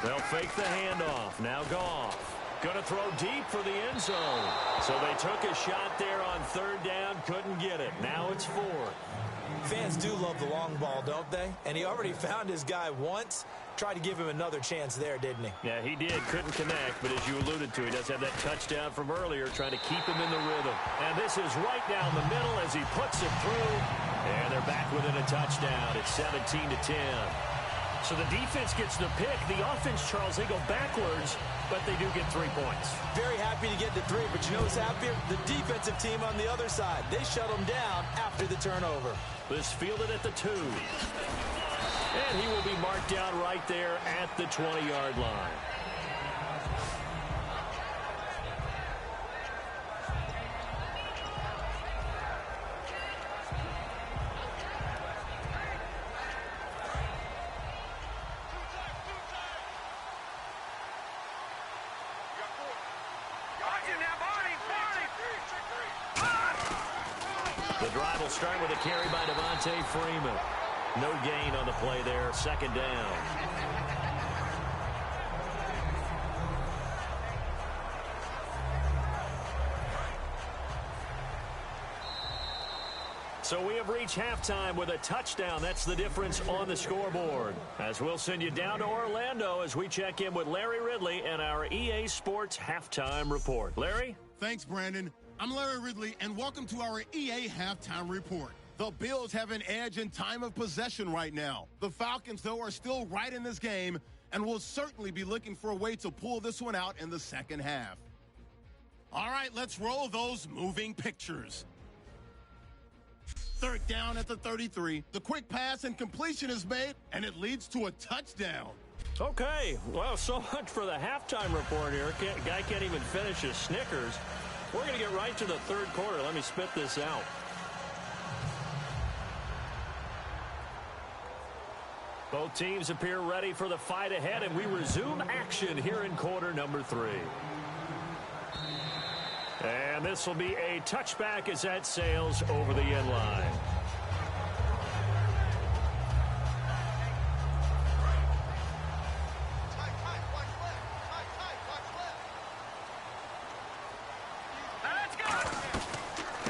Speaker 2: They'll fake the handoff. Now Goff. Going to throw deep for the end zone. So they took a shot there on 3rd down. Couldn't get it. Now it's 4th.
Speaker 3: Fans do love the long ball, don't they? And he already found his guy once. Tried to give him another chance there, didn't he?
Speaker 2: Yeah, he did. Couldn't connect. But as you alluded to, he does have that touchdown from earlier, trying to keep him in the rhythm. And this is right down the middle as he puts it through. And they're back within a touchdown. It's 17-10. So the defense gets the pick. The offense, Charles, they go backwards, but they do get 3 points.
Speaker 3: Very happy to get the 3, but you know what's happier? The defensive team on the other side. They shut them down after the turnover.
Speaker 2: This fielded at the 2. And he will be marked down right there at the 20-yard line. The drive will start with a carry by Devontae Freeman. No gain on the play there. 2nd down. So we have reached halftime with a touchdown. That's the difference on the scoreboard. As we'll send you down to Orlando as we check in with Larry Ridley and our EA Sports Halftime Report. Larry?
Speaker 1: Thanks, Brandon. I'm Larry Ridley, and welcome to our EA Halftime Report. The Bills have an edge in time of possession right now. The Falcons, though, are still right in this game and will certainly be looking for a way to pull this one out in the second half. All right, let's roll those moving pictures. 3rd down at the 33. The quick pass and completion is made, and it leads to a touchdown.
Speaker 2: Okay, well, so much for the halftime report here. Guy can't even finish his Snickers. We're going to get right to the 3rd quarter. Let me spit this out. Both teams appear ready for the fight ahead, and we resume action here in quarter number 3. And this will be a touchback as that sails over the end line.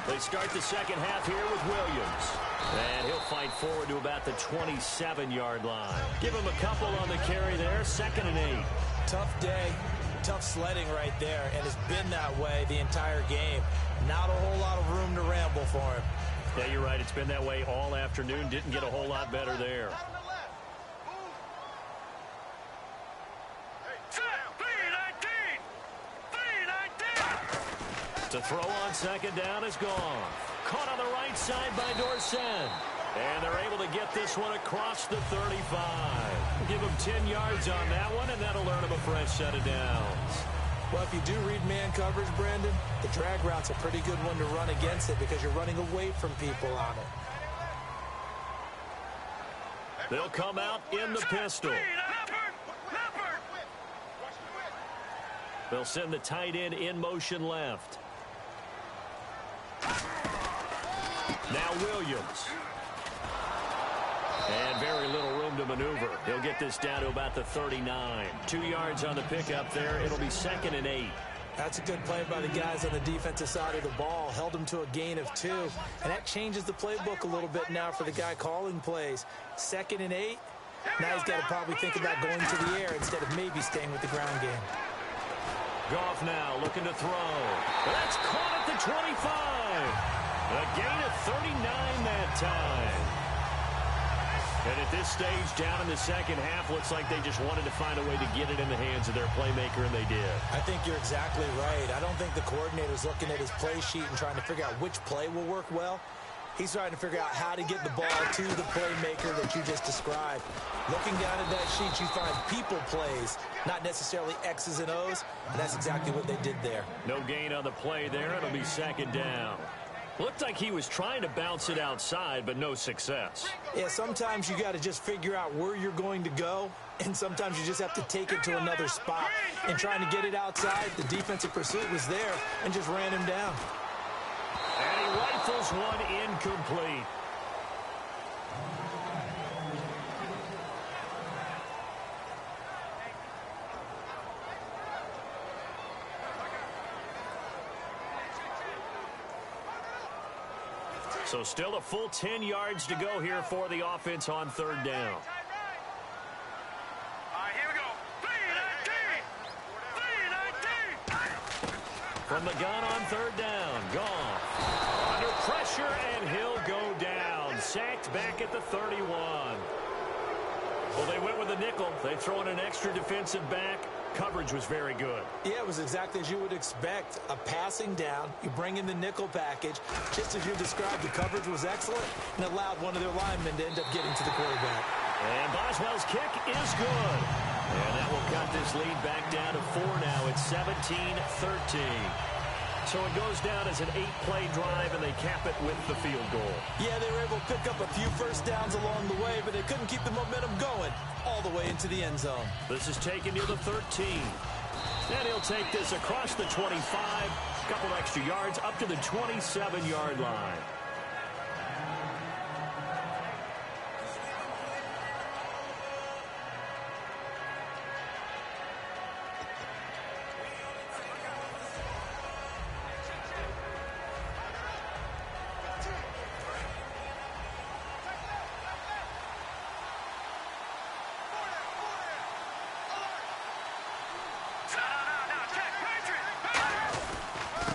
Speaker 2: They start the second half here with Williams. And he'll fight forward to about the 27-yard line. Give him a couple on the carry there. 2nd and 8.
Speaker 3: Tough day. Tough sledding right there, and it's been that way the entire game. Not a whole lot of room to ramble for him.
Speaker 2: Yeah, you're right. It's been that way all afternoon. Didn't get a whole lot better there. To throw on 2nd down is gone. Caught on the right side by Dorsett. And they're able to get this one across the 35. Give them 10 yards on that one, and that'll earn them a fresh set of downs.
Speaker 3: Well, if you do read man coverage, Brandon, the drag route's a pretty good one to run against it because you're running away from people on it.
Speaker 2: They'll come out in the pistol. They'll send the tight end in motion left. Now Williams. And very little room to maneuver. He'll get this down to about the 39. 2 yards on the pickup there. It'll be 2nd and 8.
Speaker 3: That's a good play by the guys on the defensive side of the ball. Held him to a gain of 2. And that changes the playbook a little bit now for the guy calling plays. 2nd and 8. Now he's got to probably think about going to the air instead of maybe staying with the ground game.
Speaker 2: Goff now looking to throw. That's caught at the 25. A gain of 39 that time. And at this stage, down in the second half, looks like they just wanted to find a way to get it in the hands of their playmaker, and they did.
Speaker 3: I think you're exactly right. I don't think the coordinator's looking at his play sheet and trying to figure out which play will work well. He's trying to figure out how to get the ball to the playmaker that you just described. Looking down at that sheet, you find people plays, not necessarily X's and O's, and that's exactly what they did there.
Speaker 2: No gain on the play there. It'll be second down. Looked like he was trying to bounce it outside, but no success.
Speaker 3: Yeah, sometimes you got to just figure out where you're going to go, and sometimes you just have to take it to another spot. And trying to get it outside, the defensive pursuit was there and just ran him down.
Speaker 2: And he rifles one incomplete. So still a full 10 yards to go here for the offense on third down.
Speaker 4: All right, here we go. 3-19.
Speaker 2: From the gun on third down. Gone. Under pressure, and he'll go down. Sacked back at the 31. Well, they went with a nickel. They throw in an extra defensive back. Coverage was very good.
Speaker 3: Yeah, it was exactly as you would expect. A passing down. You bring in the nickel package. Just as you described, the coverage was excellent and allowed one of their linemen to end up getting to the quarterback.
Speaker 2: And Boswell's kick is good. And that will cut this lead back down to 4 now. It's 17-13. So it goes down as an 8-play drive, and they cap it with the field goal.
Speaker 3: Yeah, they were able to pick up a few first downs along the way, but they couldn't keep the momentum going all the way into the end zone.
Speaker 2: This is taken near the 13. And he'll take this across the 25. A couple extra yards up to the 27-yard line.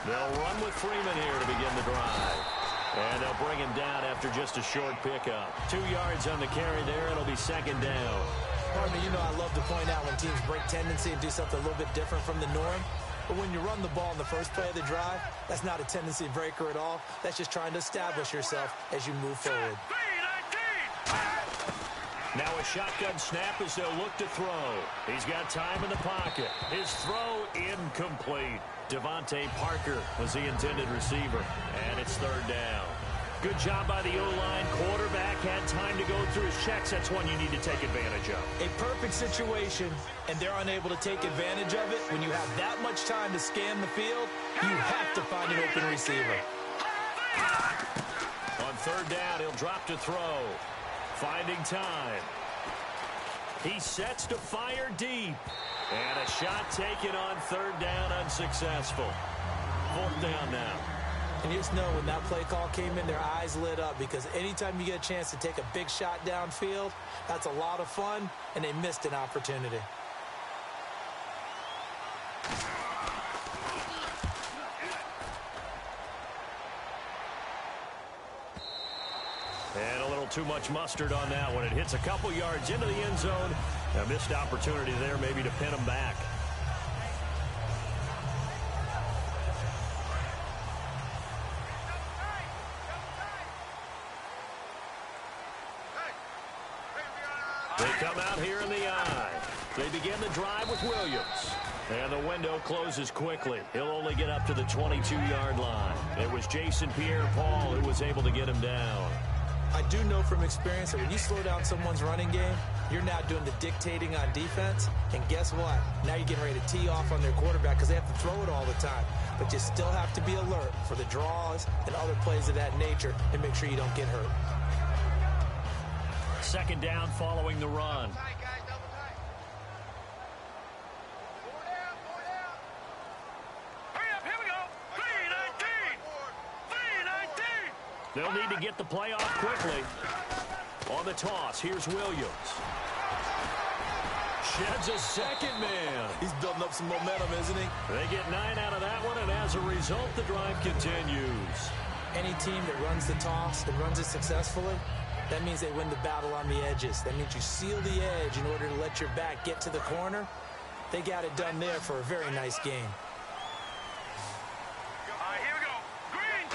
Speaker 2: They'll run with Freeman here to begin the drive. And they'll bring him down after just a short pickup. 2 yards on the carry there. It'll be second down.
Speaker 3: Partner, you know I love to point out when teams break tendency and do something a little bit different from the norm. But when you run the ball in the first play of the drive, that's not a tendency breaker at all. That's just trying to establish yourself as you move forward.
Speaker 2: Now a shotgun snap as they'll look to throw. He's got time in the pocket. His throw incomplete. Devontae Parker was the intended receiver. And it's third down. Good job by the O-line. Quarterback had time to go through his checks. That's one you need to take advantage of.
Speaker 3: A perfect situation, and they're unable to take advantage of it. When you have that much time to scan the field, you have to find an open receiver.
Speaker 2: On third down, he'll drop to throw. Finding time. He sets to fire deep. And a shot taken on third down, unsuccessful. Fourth down now.
Speaker 3: And you just know when that play call came in, their eyes lit up, because anytime you get a chance to take a big shot downfield, that's a lot of fun, and they missed an opportunity.
Speaker 2: And a little too much mustard on that one. It hits a couple yards into the end zone. A missed opportunity there maybe to pin him back. They come out here in the eye. They begin the drive with Williams. And the window closes quickly. He'll only get up to the 22-yard line. It was Jason Pierre-Paul who was able to get him down.
Speaker 3: I do know from experience that when you slow down someone's running game, you're now doing the dictating on defense. And guess what? Now you're getting ready to tee off on their quarterback because they have to throw it all the time. But you still have to be alert for the draws and other plays of that nature and make sure you don't get hurt.
Speaker 2: Second down following the run. They'll need to get the play off quickly. On the toss, here's Williams. Sheds a second man.
Speaker 3: He's building up some momentum, isn't he?
Speaker 2: They get 9 out of that one, and as a result, the drive continues.
Speaker 3: Any team that runs the toss and runs it successfully, That means they win the battle on the edges. That means you seal the edge in order to let your back get to the corner. They got it done there for a very nice game.
Speaker 4: All right, here we go. Green.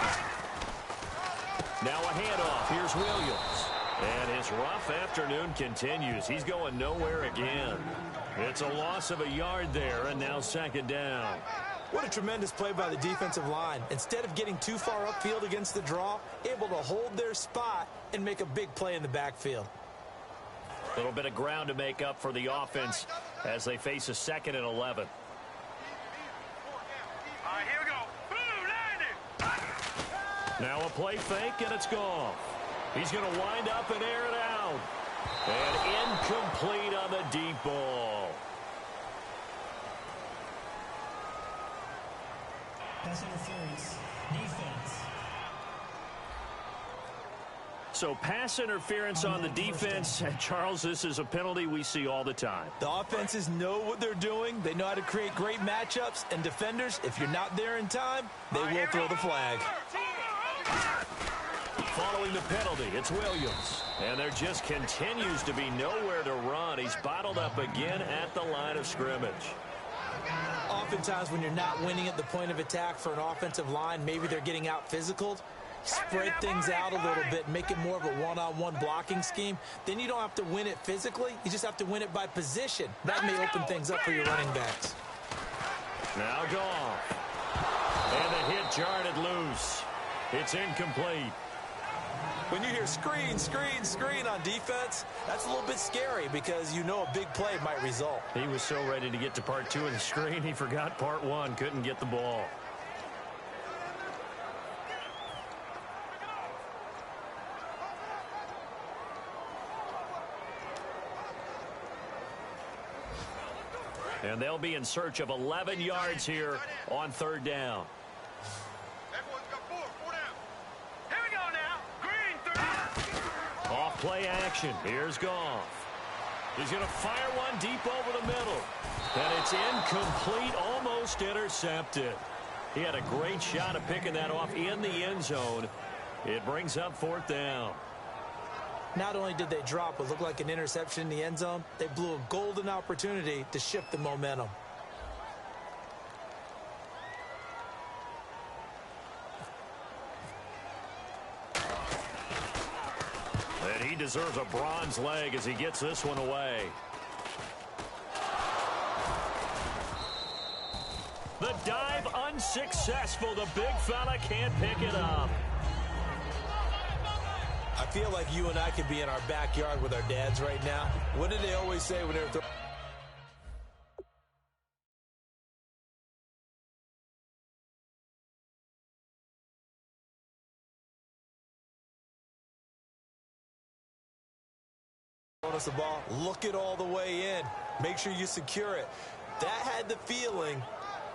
Speaker 2: Now a handoff. Here's Williams. And his rough afternoon continues. He's going nowhere again. It's a loss of a yard there, and now second down.
Speaker 3: What a tremendous play by the defensive line. Instead of getting too far upfield against the draw, able to hold their spot and make a big play in the backfield.
Speaker 2: A little bit of ground to make up for the offense as they face a 2nd and 11.
Speaker 4: All right, here we go. Boom, landed.
Speaker 2: Now a play fake, and it's gone. He's going to wind up and air it out. And incomplete on the deep ball.
Speaker 5: Pass interference. Defense.
Speaker 2: So pass interference on the defense. Charles, this is a penalty we see all the time.
Speaker 3: The offenses know what they're doing. They know how to create great matchups. And defenders, if you're not there in time, they will throw the flag.
Speaker 2: Following the penalty, it's Williams. And there just continues to be nowhere to run. He's bottled up again at the line of scrimmage.
Speaker 3: Oftentimes when you're not winning at the point of attack for an offensive line, maybe they're getting out physical. Spread things out a little bit, make it more of a one-on-one blocking scheme. Then you don't have to win it physically. You just have to win it by position. That may open things up for your running backs.
Speaker 2: Now gone. And the hit jarred it loose. It's incomplete.
Speaker 3: When you hear screen, screen, screen on defense, that's a little bit scary because you know a big play might result.
Speaker 2: He was so ready to get to part 2 of the screen, he forgot part 1, couldn't get the ball. And they'll be in search of 11 yards here on 3rd down.
Speaker 4: Everyone's got 4 down. Here we go now. Green 3.
Speaker 2: Off play action. Here's Goff. He's going to fire one deep over the middle. And it's incomplete, almost intercepted. He had a great shot at picking that off in the end zone. It brings up 4th down.
Speaker 3: Not only did they drop what looked like an interception in the end zone, they blew a golden opportunity to shift the momentum.
Speaker 2: And he deserves a bronze leg as he gets this one away. The dive unsuccessful. The big fella can't pick it up.
Speaker 3: I feel like you and I could be in our backyard with our dads right now. What did they always say when they were throwing? Us the ball, look it all the way in. Make sure you secure it. That had the feeling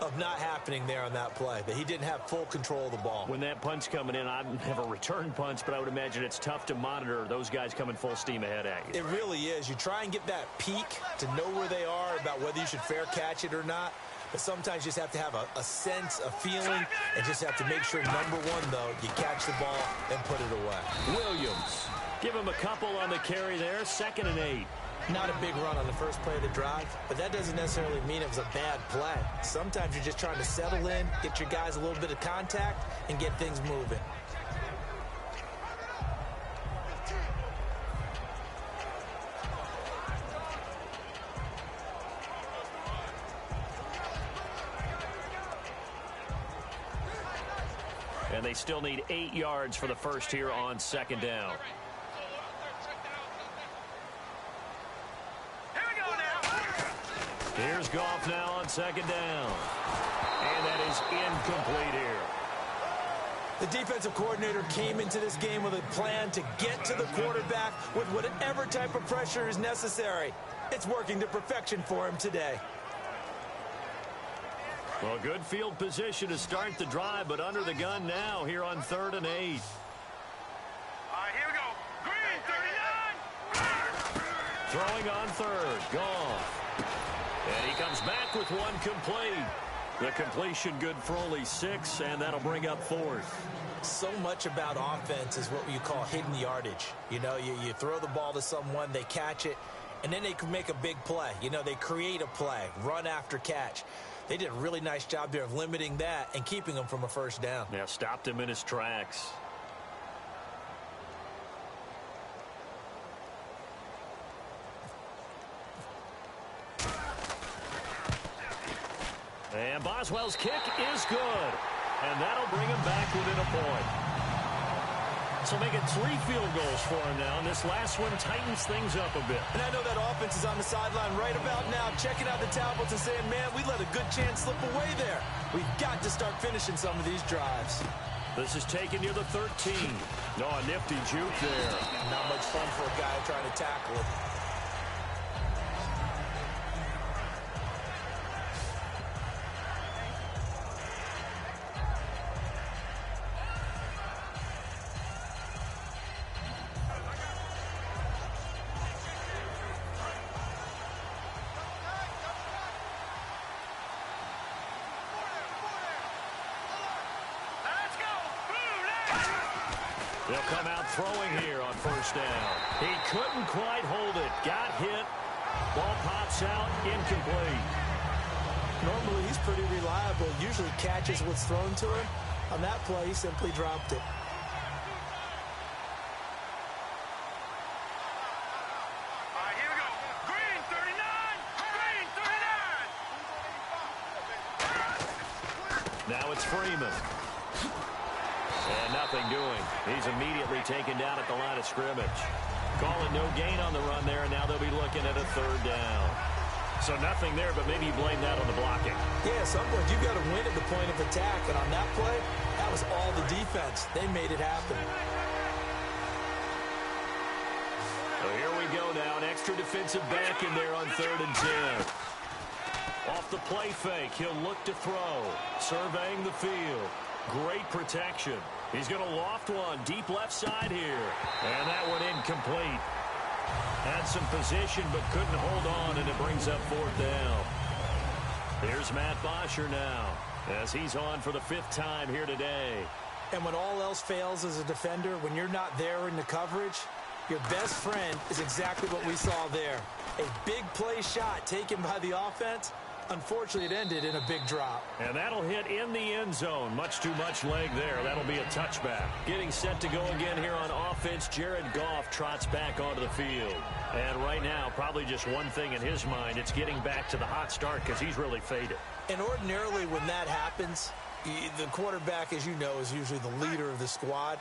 Speaker 3: of not happening there on that play, that he didn't have full control of the ball.
Speaker 2: When that punch coming in, I don't have a return punch, but I would imagine it's tough to monitor those guys coming full steam ahead at you.
Speaker 3: It really is. You try and get that peek to know where they are, about whether you should fair catch it or not. But sometimes you just have to have a sense, a feeling, and just have to make sure, number one, though, you catch the ball and put it away.
Speaker 2: Williams, give him a couple on the carry there, 2nd and 8.
Speaker 3: Not a big run on the first play of the drive, but that doesn't necessarily mean it was a bad play. Sometimes you're just trying to settle in, get your guys a little bit of contact, and get things moving.
Speaker 2: And they still need 8 yards for the first here on 2nd down. Here's Goff now on 2nd down. And that is incomplete here.
Speaker 3: The defensive coordinator came into this game with a plan to get to the quarterback with whatever type of pressure is necessary. It's working to perfection for him today.
Speaker 2: Well, good field position to start the drive, but under the gun now here on 3rd and 8.
Speaker 4: All right, here we go. Green 39.
Speaker 2: Throwing on 3rd. Goff. And he comes back with one complete. The completion good for only 6, and that'll bring up 4th.
Speaker 3: So much about offense is what you call hidden yardage. You know, you throw the ball to someone, they catch it, and then they can make a big play. You know, they create a play, run after catch. They did a really nice job there of limiting that and keeping him from a first down.
Speaker 2: Yeah, stopped him in his tracks. And Boswell's kick is good. And that'll bring him back within a point. So making 3 field goals for him now, and this last one tightens things up a bit.
Speaker 3: And I know that offense is on the sideline right about now, checking out the tablets and saying, man, we let a good chance slip away there. We've got to start finishing some of these drives.
Speaker 2: This is taken near the 13. No, a nifty juke there.
Speaker 3: Not much fun for a guy trying to tackle it.
Speaker 2: They'll come out throwing here on first down. He couldn't quite hold it. Got hit. Ball pops out. Incomplete.
Speaker 3: Normally, he's pretty reliable. Usually catches what's thrown to him. On that play, he simply dropped it.
Speaker 4: All right, here we go. Green 39. Green 39.
Speaker 2: Now it's Freeman. And nothing doing. He's immediately taken down at the line of scrimmage. Call it no gain on the run there, and now they'll be looking at a 3rd down. So nothing there, but maybe you blame that on the blocking.
Speaker 3: Yeah, at some point, you've got to win at the point of attack, and on that play, that was all the defense. They made it happen.
Speaker 2: So here we go now, an extra defensive back in there on 3rd and 10. Off the play fake, he'll look to throw. Surveying the field. Great protection. He's going to loft one deep left side here. And that one incomplete. Had some position but couldn't hold on, and it brings up 4th down. Here's Matt Bosher now as he's on for the 5th time here today.
Speaker 3: And when all else fails as a defender, when you're not there in the coverage, your best friend is exactly what we saw there. A big play shot taken by the offense. Unfortunately, it ended in a big drop.
Speaker 2: And that'll hit in the end zone. Much too much leg there. That'll be a touchback. Getting set to go again here on offense. Jared Goff trots back onto the field. And right now, probably just one thing in his mind. It's getting back to the hot start because he's really faded.
Speaker 3: And ordinarily when that happens, the quarterback, as you know, is usually the leader of the squad.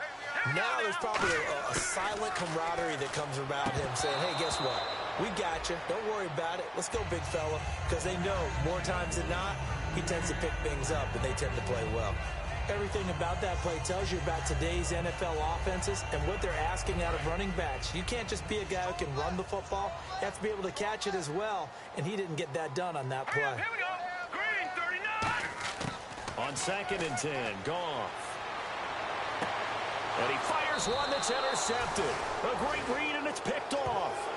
Speaker 3: Now there's probably a silent camaraderie that comes about him saying, hey, guess what? We got you. Don't worry about it. Let's go, big fella. Because they know more times than not, he tends to pick things up, and they tend to play well. Everything about that play tells you about today's NFL offenses and what they're asking out of running backs. You can't just be a guy who can run the football. You have to be able to catch it as well, and he didn't get that done on that play.
Speaker 4: Here we go. Green 39.
Speaker 2: On 2nd and 10, Goff. And he fires one that's intercepted. A great read, and it's picked off.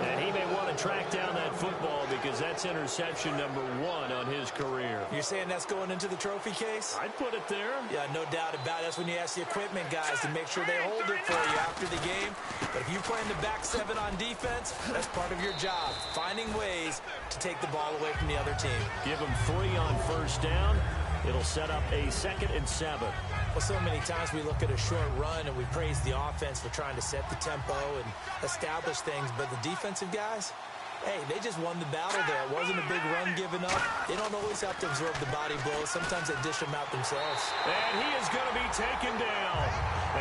Speaker 2: And he may want to track down that football because that's interception number 1 on his career.
Speaker 3: You're saying that's going into the trophy case?
Speaker 2: I'd put it there.
Speaker 3: Yeah, no doubt about it. That's when you ask the equipment guys to make sure they hold it for you after the game. But if you play in the back 7 on defense, that's part of your job, finding ways to take the ball away from the other team.
Speaker 2: Give them 3 on first down. It'll set up a 2nd and 7.
Speaker 3: Well, so many times we look at a short run and we praise the offense for trying to set the tempo and establish things, but the defensive guys, hey, they just won the battle there. It wasn't a big run given up. They don't always have to absorb the body blows. Sometimes they dish them out themselves.
Speaker 2: And he is going to be taken down.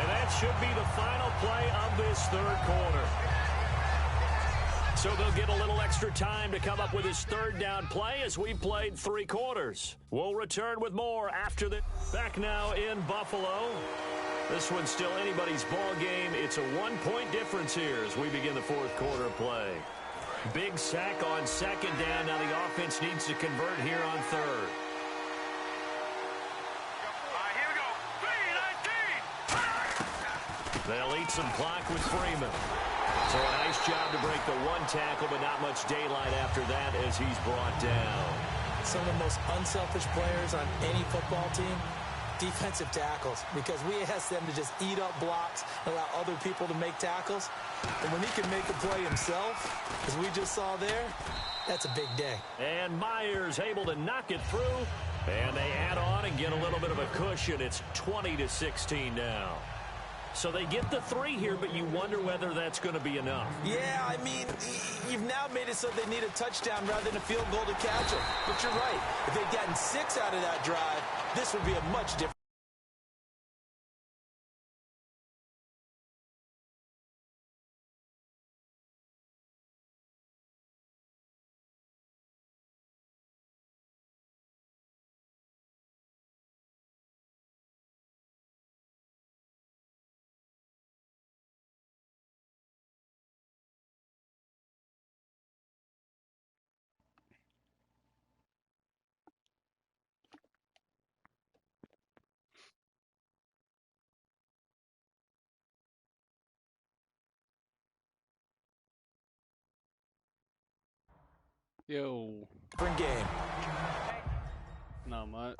Speaker 2: And that should be the final play of this 3rd quarter. So they'll get a little extra time to come up with his 3rd down play as we played 3 quarters. We'll return with more after the... Back now in Buffalo. This one's still anybody's ball game. It's a 1-point difference here as we begin the 4th quarter play. Big sack on 2nd down. Now the offense needs to convert here on 3rd.
Speaker 4: All right, here we go. 3-19.
Speaker 2: They'll eat some clock with Freeman. So a nice job to break the 1 tackle, but not much daylight after that as he's brought down.
Speaker 3: some of the most unselfish players on any football team? Defensive tackles, because we ask them to just eat up blocks, allow other people to make tackles. And when he can make a play himself, as we just saw there, that's a big day.
Speaker 2: And Myers able to knock it through. And they add on and get a little bit of a cushion. It's 20-16 now. So they get the 3 here, but you wonder whether that's going to be enough.
Speaker 3: Yeah, I mean, you've now made it so they need a touchdown rather than a field goal to catch it. But you're right. If they'd gotten 6 out of that drive, this would be a much different.
Speaker 8: Yo.
Speaker 3: Game.
Speaker 8: Not much.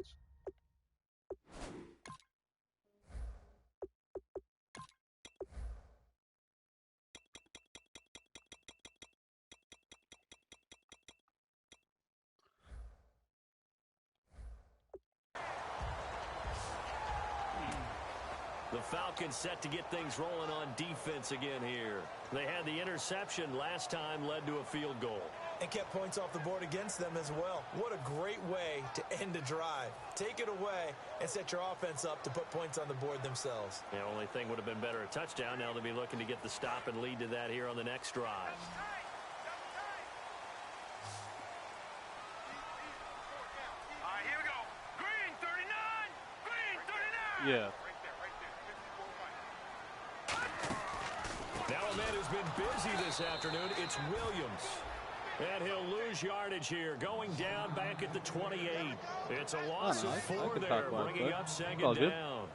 Speaker 2: The Falcons set to get things rolling on defense again here. They had the interception last time, led to a field goal.
Speaker 3: And kept points off the board against them as well. What a great way to end a drive. Take it away and set your offense up to put points on the board themselves.
Speaker 2: The only thing would have been better a touchdown. Now they'll be looking to get the stop and lead to that here on the next drive.
Speaker 4: All right, here we go. Green 39. Green 39.
Speaker 8: Yeah.
Speaker 2: Now a man who's been busy this afternoon, it's Williams. And he'll lose yardage here, going down back at the 28. It's a loss of 4 there, bringing up second down.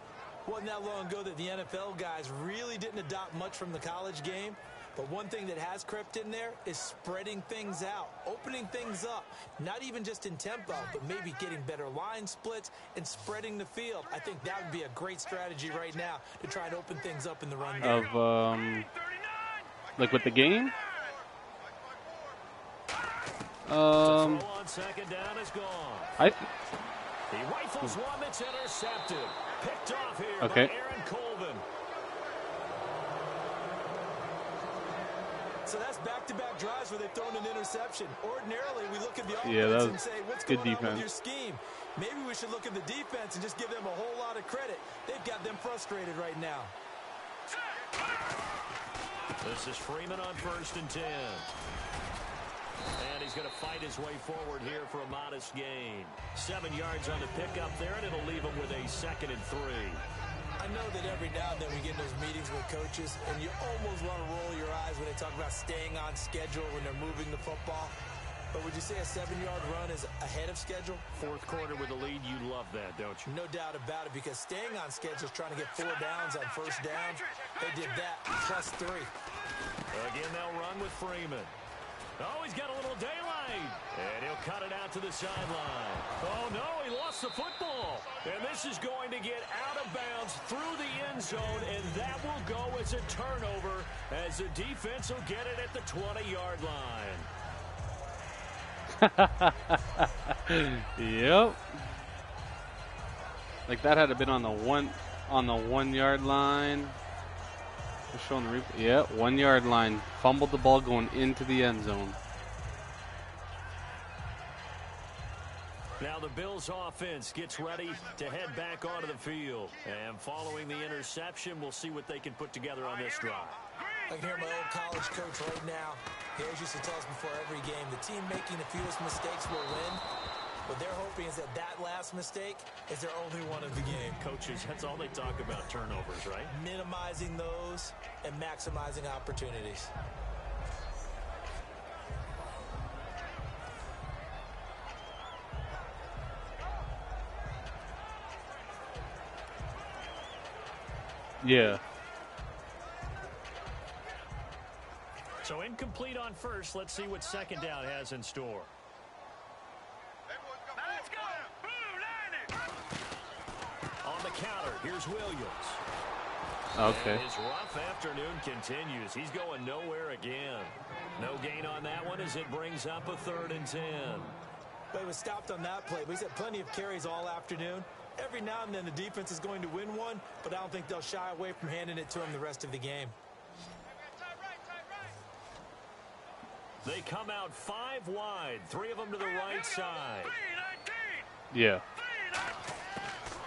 Speaker 3: Wasn't that long ago that the NFL guys really didn't adopt much from the college game. But one thing that has crept in there is spreading things out, opening things up, not even just in tempo, but maybe getting better line splits and spreading the field. I think that would be a great strategy right now to try and open things up in the run game.
Speaker 8: Like with the game?
Speaker 2: On second down is gone. He rifles one that's intercepted. Picked off here by Aaron Colvin.
Speaker 3: So that's back-to-back drives where they've thrown an interception. Ordinarily, we look at the offense and say, what's going on with your scheme? Maybe we should look at the defense and just give them a whole lot of credit. They've got them frustrated right now.
Speaker 2: This is Freeman on 1st and 10. And he's going to fight his way forward here for a modest gain. 7 yards on the pickup there, and it'll leave him with a 2nd and 3.
Speaker 3: I know that every now and then we get in those meetings with coaches, and you almost want to roll your eyes when they talk about staying on schedule when they're moving the football. But would you say a 7-yard run is ahead of schedule?
Speaker 2: 4th quarter with a lead, you love that, don't you?
Speaker 3: No doubt about it, because staying on schedule is trying to get 4 downs on 1st down. They did that, +3.
Speaker 2: Again, they'll run with Freeman. Oh, he's got a little daylight. And he'll cut it out to the sideline. Oh, no, he lost the football. And this is going to get out of bounds through the end zone, and that will go as a turnover as the defense will get it at the 20-yard line.
Speaker 8: Yep. Like that had to been on the 1 yard line. Just showing the replay. Yeah, 1 yard line. Fumbled the ball going into the end zone.
Speaker 2: Now the Bills offense gets ready to head back onto the field. And following the interception, we'll see what they can put together on this drive.
Speaker 3: I can hear my old college coach right now. He always used to tell us before every game, the team making the fewest mistakes will win. What they're hoping is that last mistake is their only one of the game.
Speaker 2: Coaches, that's all they talk about, turnovers, right?
Speaker 3: Minimizing those and maximizing opportunities.
Speaker 8: Yeah.
Speaker 2: So incomplete on 1st. Let's see what 2nd down has in store.
Speaker 4: Everyone's
Speaker 2: Here's Williams.
Speaker 8: Okay.
Speaker 2: And his rough afternoon continues. He's going nowhere again. No gain on that one as it brings up a 3rd and 10.
Speaker 3: But he was stopped on that play, but he's had plenty of carries all afternoon. Every now and then the defense is going to win one, but I don't think they'll shy away from handing it to him the rest of the game.
Speaker 2: They come out 5 wide, 3 of them to the right side.
Speaker 8: Yeah.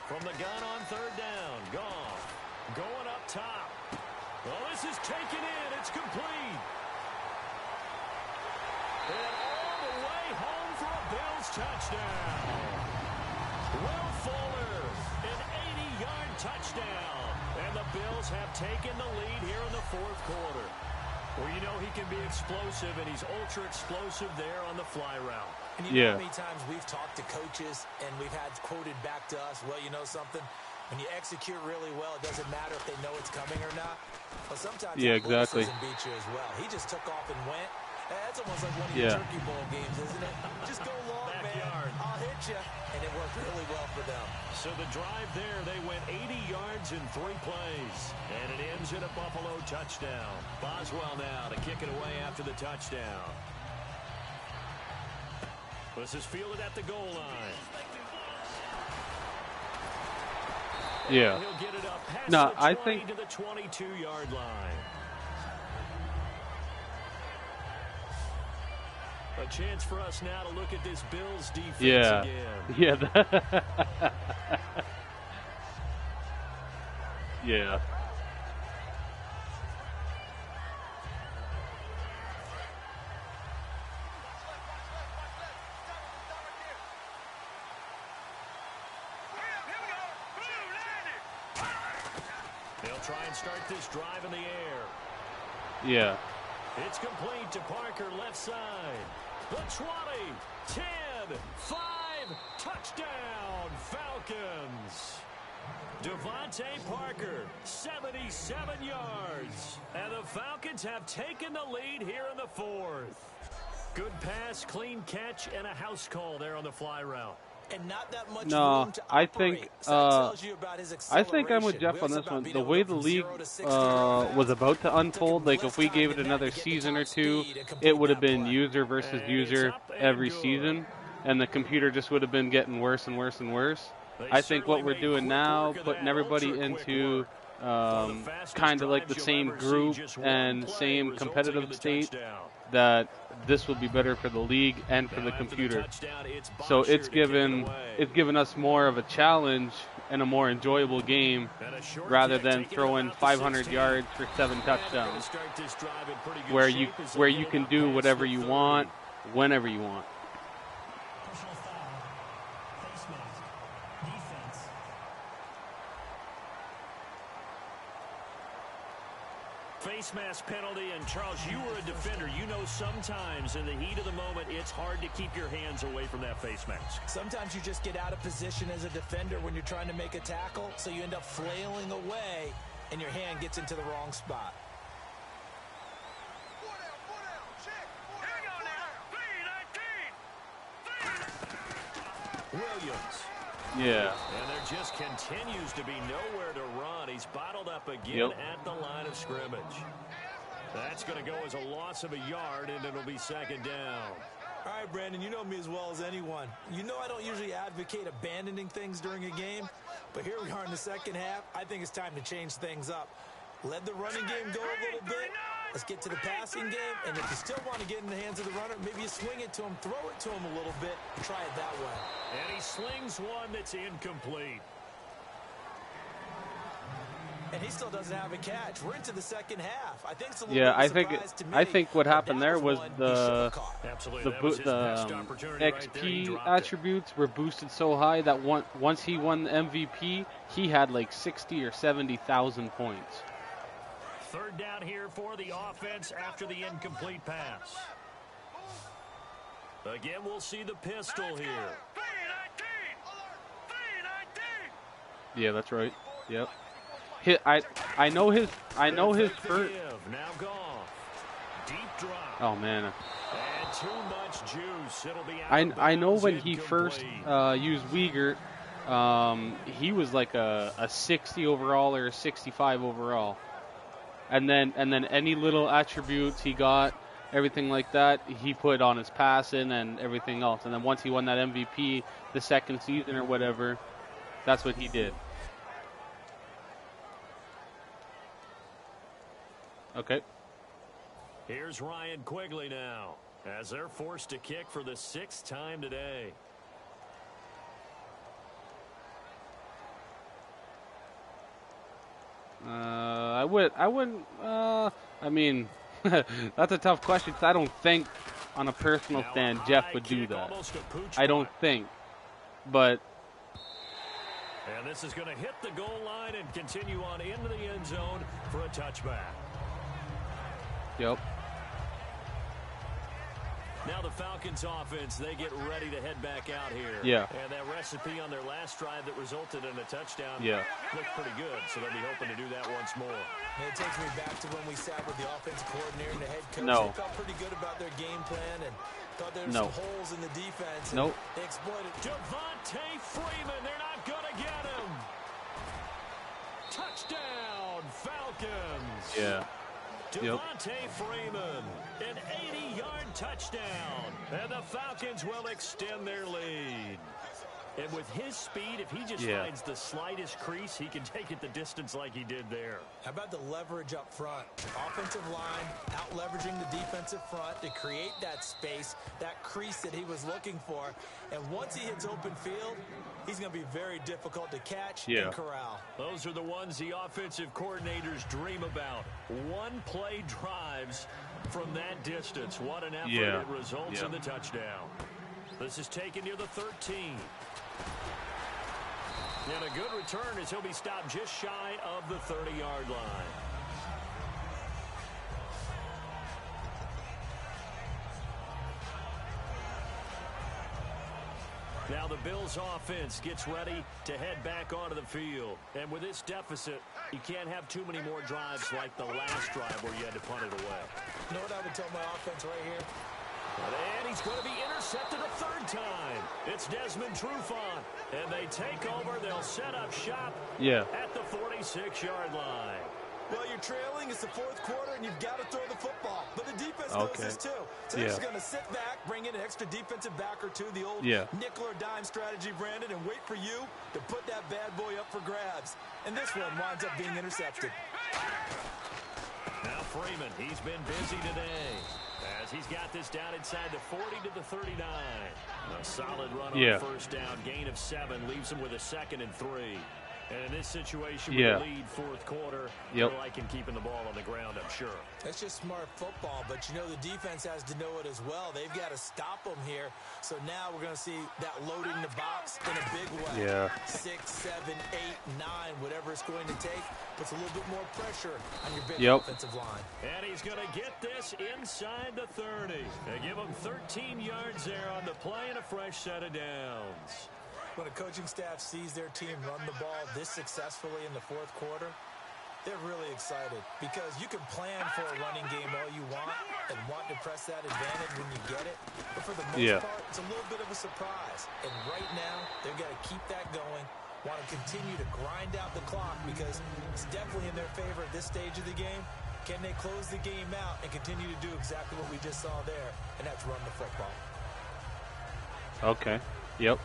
Speaker 2: From the gun on 3rd down, Goff going up top. Well, this is taken in. It's complete. And all the way home for a Bills touchdown. Will Fuller, an 80-yard touchdown. And the Bills have taken the lead here in the 4th quarter. Well, you know he can be explosive, and he's ultra-explosive there on the fly route.
Speaker 3: And you know how many times we've talked to coaches, and we've had quoted back to us, well, you know something? When you execute really well, it doesn't matter if they know it's coming or not. But sometimes
Speaker 8: exactly.
Speaker 3: doesn't beat you as well. He just took off and went. That's almost like one of your Turkey Bowl games, isn't it? Just go long,
Speaker 2: Backyard.
Speaker 3: man. I'll hit you. And it worked really well for them.
Speaker 2: So the drive there, they went 80 yards in 3 plays. And it ends in a Buffalo touchdown. Boswell now to kick it away after the touchdown. This is fielded at the goal line.
Speaker 8: Yeah.
Speaker 2: He'll get it up past
Speaker 8: No,
Speaker 2: the 20
Speaker 8: I think
Speaker 2: to the 22-yard line. A chance for us now to look at this Bills defense again.
Speaker 8: Yeah. Yeah.
Speaker 2: They'll try and start this drive in the air.
Speaker 8: Yeah.
Speaker 2: It's complete to Parker, left side. The 20, 10, 5, touchdown, Falcons. Devontae Parker, 77 yards. And the Falcons have taken the lead here in the 4th. Good pass, clean catch, and a house call there on the fly route.
Speaker 3: And not that much
Speaker 8: No,
Speaker 3: room to
Speaker 8: I
Speaker 3: operate.
Speaker 8: think
Speaker 3: So that tells you about his
Speaker 8: I think I'm with
Speaker 3: acceleration.
Speaker 8: Jeff on
Speaker 3: Will's
Speaker 8: this
Speaker 3: about
Speaker 8: one.
Speaker 3: being
Speaker 8: The
Speaker 3: able
Speaker 8: way
Speaker 3: to
Speaker 8: the
Speaker 3: go from
Speaker 8: league
Speaker 3: 0 to 60
Speaker 8: was about to unfold, like if we gave it another season or two, it would have been user versus user every season, and the computer just would have been getting worse and worse and worse. I think what we're doing now, putting everybody into kind of like the same group and same competitive state, that this will be better for the league and for the computer. So it's given us more of a challenge and a more enjoyable game rather than throwing 500 yards for 7 touchdowns, where you can do whatever you want whenever you want.
Speaker 5: Personal foul. Face mask. Defense.
Speaker 2: Face mask penalty, and Charles, you were a defender. You know sometimes in the heat of the moment, it's hard to keep your hands away from that face mask.
Speaker 3: Sometimes you just get out of position as a defender when you're trying to make a tackle, so you end up flailing away, and your hand gets into the wrong spot.
Speaker 2: Williams.
Speaker 8: Yeah.
Speaker 2: And there just continues to be nowhere to run. He's bottled up again at the line of scrimmage. That's going to go as a loss of a yard, and it'll be 2nd down.
Speaker 3: All right, Brandon, you know me as well as anyone. You know I don't usually advocate abandoning things during a game, but here we are in the 2nd half. I think it's time to change things up. Let the running game go a little bit. Let's get to the passing game, and if you still want to get in the hands of the runner, maybe you swing it to him, throw it to him a little bit, try it that way.
Speaker 2: And he slings one that's incomplete.
Speaker 3: And he still doesn't have a catch. We're into the 2nd half. I think it's a little bit of a surprise to me.
Speaker 8: I think what happened there was
Speaker 3: one
Speaker 8: the
Speaker 2: XP
Speaker 8: XP attributes were boosted so high that once he won the MVP, he had like 60 or 70,000 points.
Speaker 2: 3rd down here for the offense after the incomplete pass. Again, we'll see the pistol here.
Speaker 8: Yeah, that's right. Yep. I know his first.
Speaker 2: Now Goff. Deep drop.
Speaker 8: Oh man.
Speaker 2: And too much juice. It'll be out
Speaker 8: I know
Speaker 2: of
Speaker 8: when
Speaker 2: bounds,
Speaker 8: he first
Speaker 2: incomplete.
Speaker 8: used Uyghur, he was like a 60 overall or a 65 overall. And then any little attributes he got, everything like that, he put on his passing and everything else. And then once he won that MVP the second season or whatever, that's what he did. Okay.
Speaker 2: Here's Ryan Quigley now, as they're forced to kick for the 6th time today.
Speaker 8: I wouldn't, I mean, that's a tough question, 'cause I don't think, on a personal stand, Jeff would do that. I don't think. But.
Speaker 2: And this is going to hit the goal line and continue on into the end zone for a touchback.
Speaker 8: Yep.
Speaker 2: Now the Falcons offense, they get ready to head back out here.
Speaker 8: Yeah.
Speaker 2: And that recipe on their last drive that resulted in a touchdown looked pretty good, so they'll be hoping to do that once more.
Speaker 3: And it takes me back to when we sat with the offensive coordinator and the head coach.
Speaker 8: No.
Speaker 3: They felt pretty good about their game plan and thought there were some holes in the defense.
Speaker 8: Nope.
Speaker 3: They exploited.
Speaker 2: Devontae Freeman, they're not going to get him. Touchdown, Falcons.
Speaker 8: Yeah.
Speaker 2: Devontae Freeman, an 80-yard touchdown, and the Falcons will extend their lead. And with his speed, if he just finds the slightest crease, he can take it the distance like he did there.
Speaker 3: How about the leverage up front? Offensive line out-leveraging the defensive front to create that space, that crease that he was looking for. And once he hits open field, he's going to be very difficult to catch and corral.
Speaker 2: Those are the ones the offensive coordinators dream about. One-play drives from that distance. What an effort. It results in the touchdown. This is taken near the 13. And a good return as he'll be stopped just shy of the 30-yard line. Now the Bills offense gets ready to head back onto the field. And with this deficit, you can't have too many more drives like the last drive where you had to punt it away.
Speaker 3: You know what I would tell my offense right here?
Speaker 2: And he's going to be intercepted a 3rd time. It's Desmond Trufant. And they take over. They'll set up shop at the 46-yard line.
Speaker 3: Well, you're trailing. It's the 4th quarter, and you've got to throw the football. But the defense knows this, too. So they're just going to sit back, bring in an extra defensive back or two, the old nickel or dime strategy, Brandon, and wait for you to put that bad boy up for grabs. And this one winds up being intercepted.
Speaker 2: Now Freeman, he's been busy today, as he's got this down inside the 40 to the 39. A solid run on 1st down, gain of 7, leaves him with a 2nd and 3. And in this situation, with the lead 4th quarter, they're liking keeping the ball on the ground, I'm sure.
Speaker 3: That's just smart football, but you know the defense has to know it as well. They've got to stop them here. So now we're going to see that loading the box in a big way. 6, 7, 8, 9, whatever it's going to take, puts a little bit more pressure on your big offensive line.
Speaker 2: And he's going to get this inside the 30. They give him 13 yards there on the play and a fresh set of downs.
Speaker 3: When a coaching staff sees their team run the ball this successfully in the 4th quarter, they're really excited because you can plan for a running game all you want and want to press that advantage when you get it. But for the most part, it's a little bit of a surprise. And right now, they've got to keep that going, want to continue to grind out the clock because it's definitely in their favor at this stage of the game. Can they close the game out and continue to do exactly what we just saw there, and that's run the football?
Speaker 8: Okay. Yep.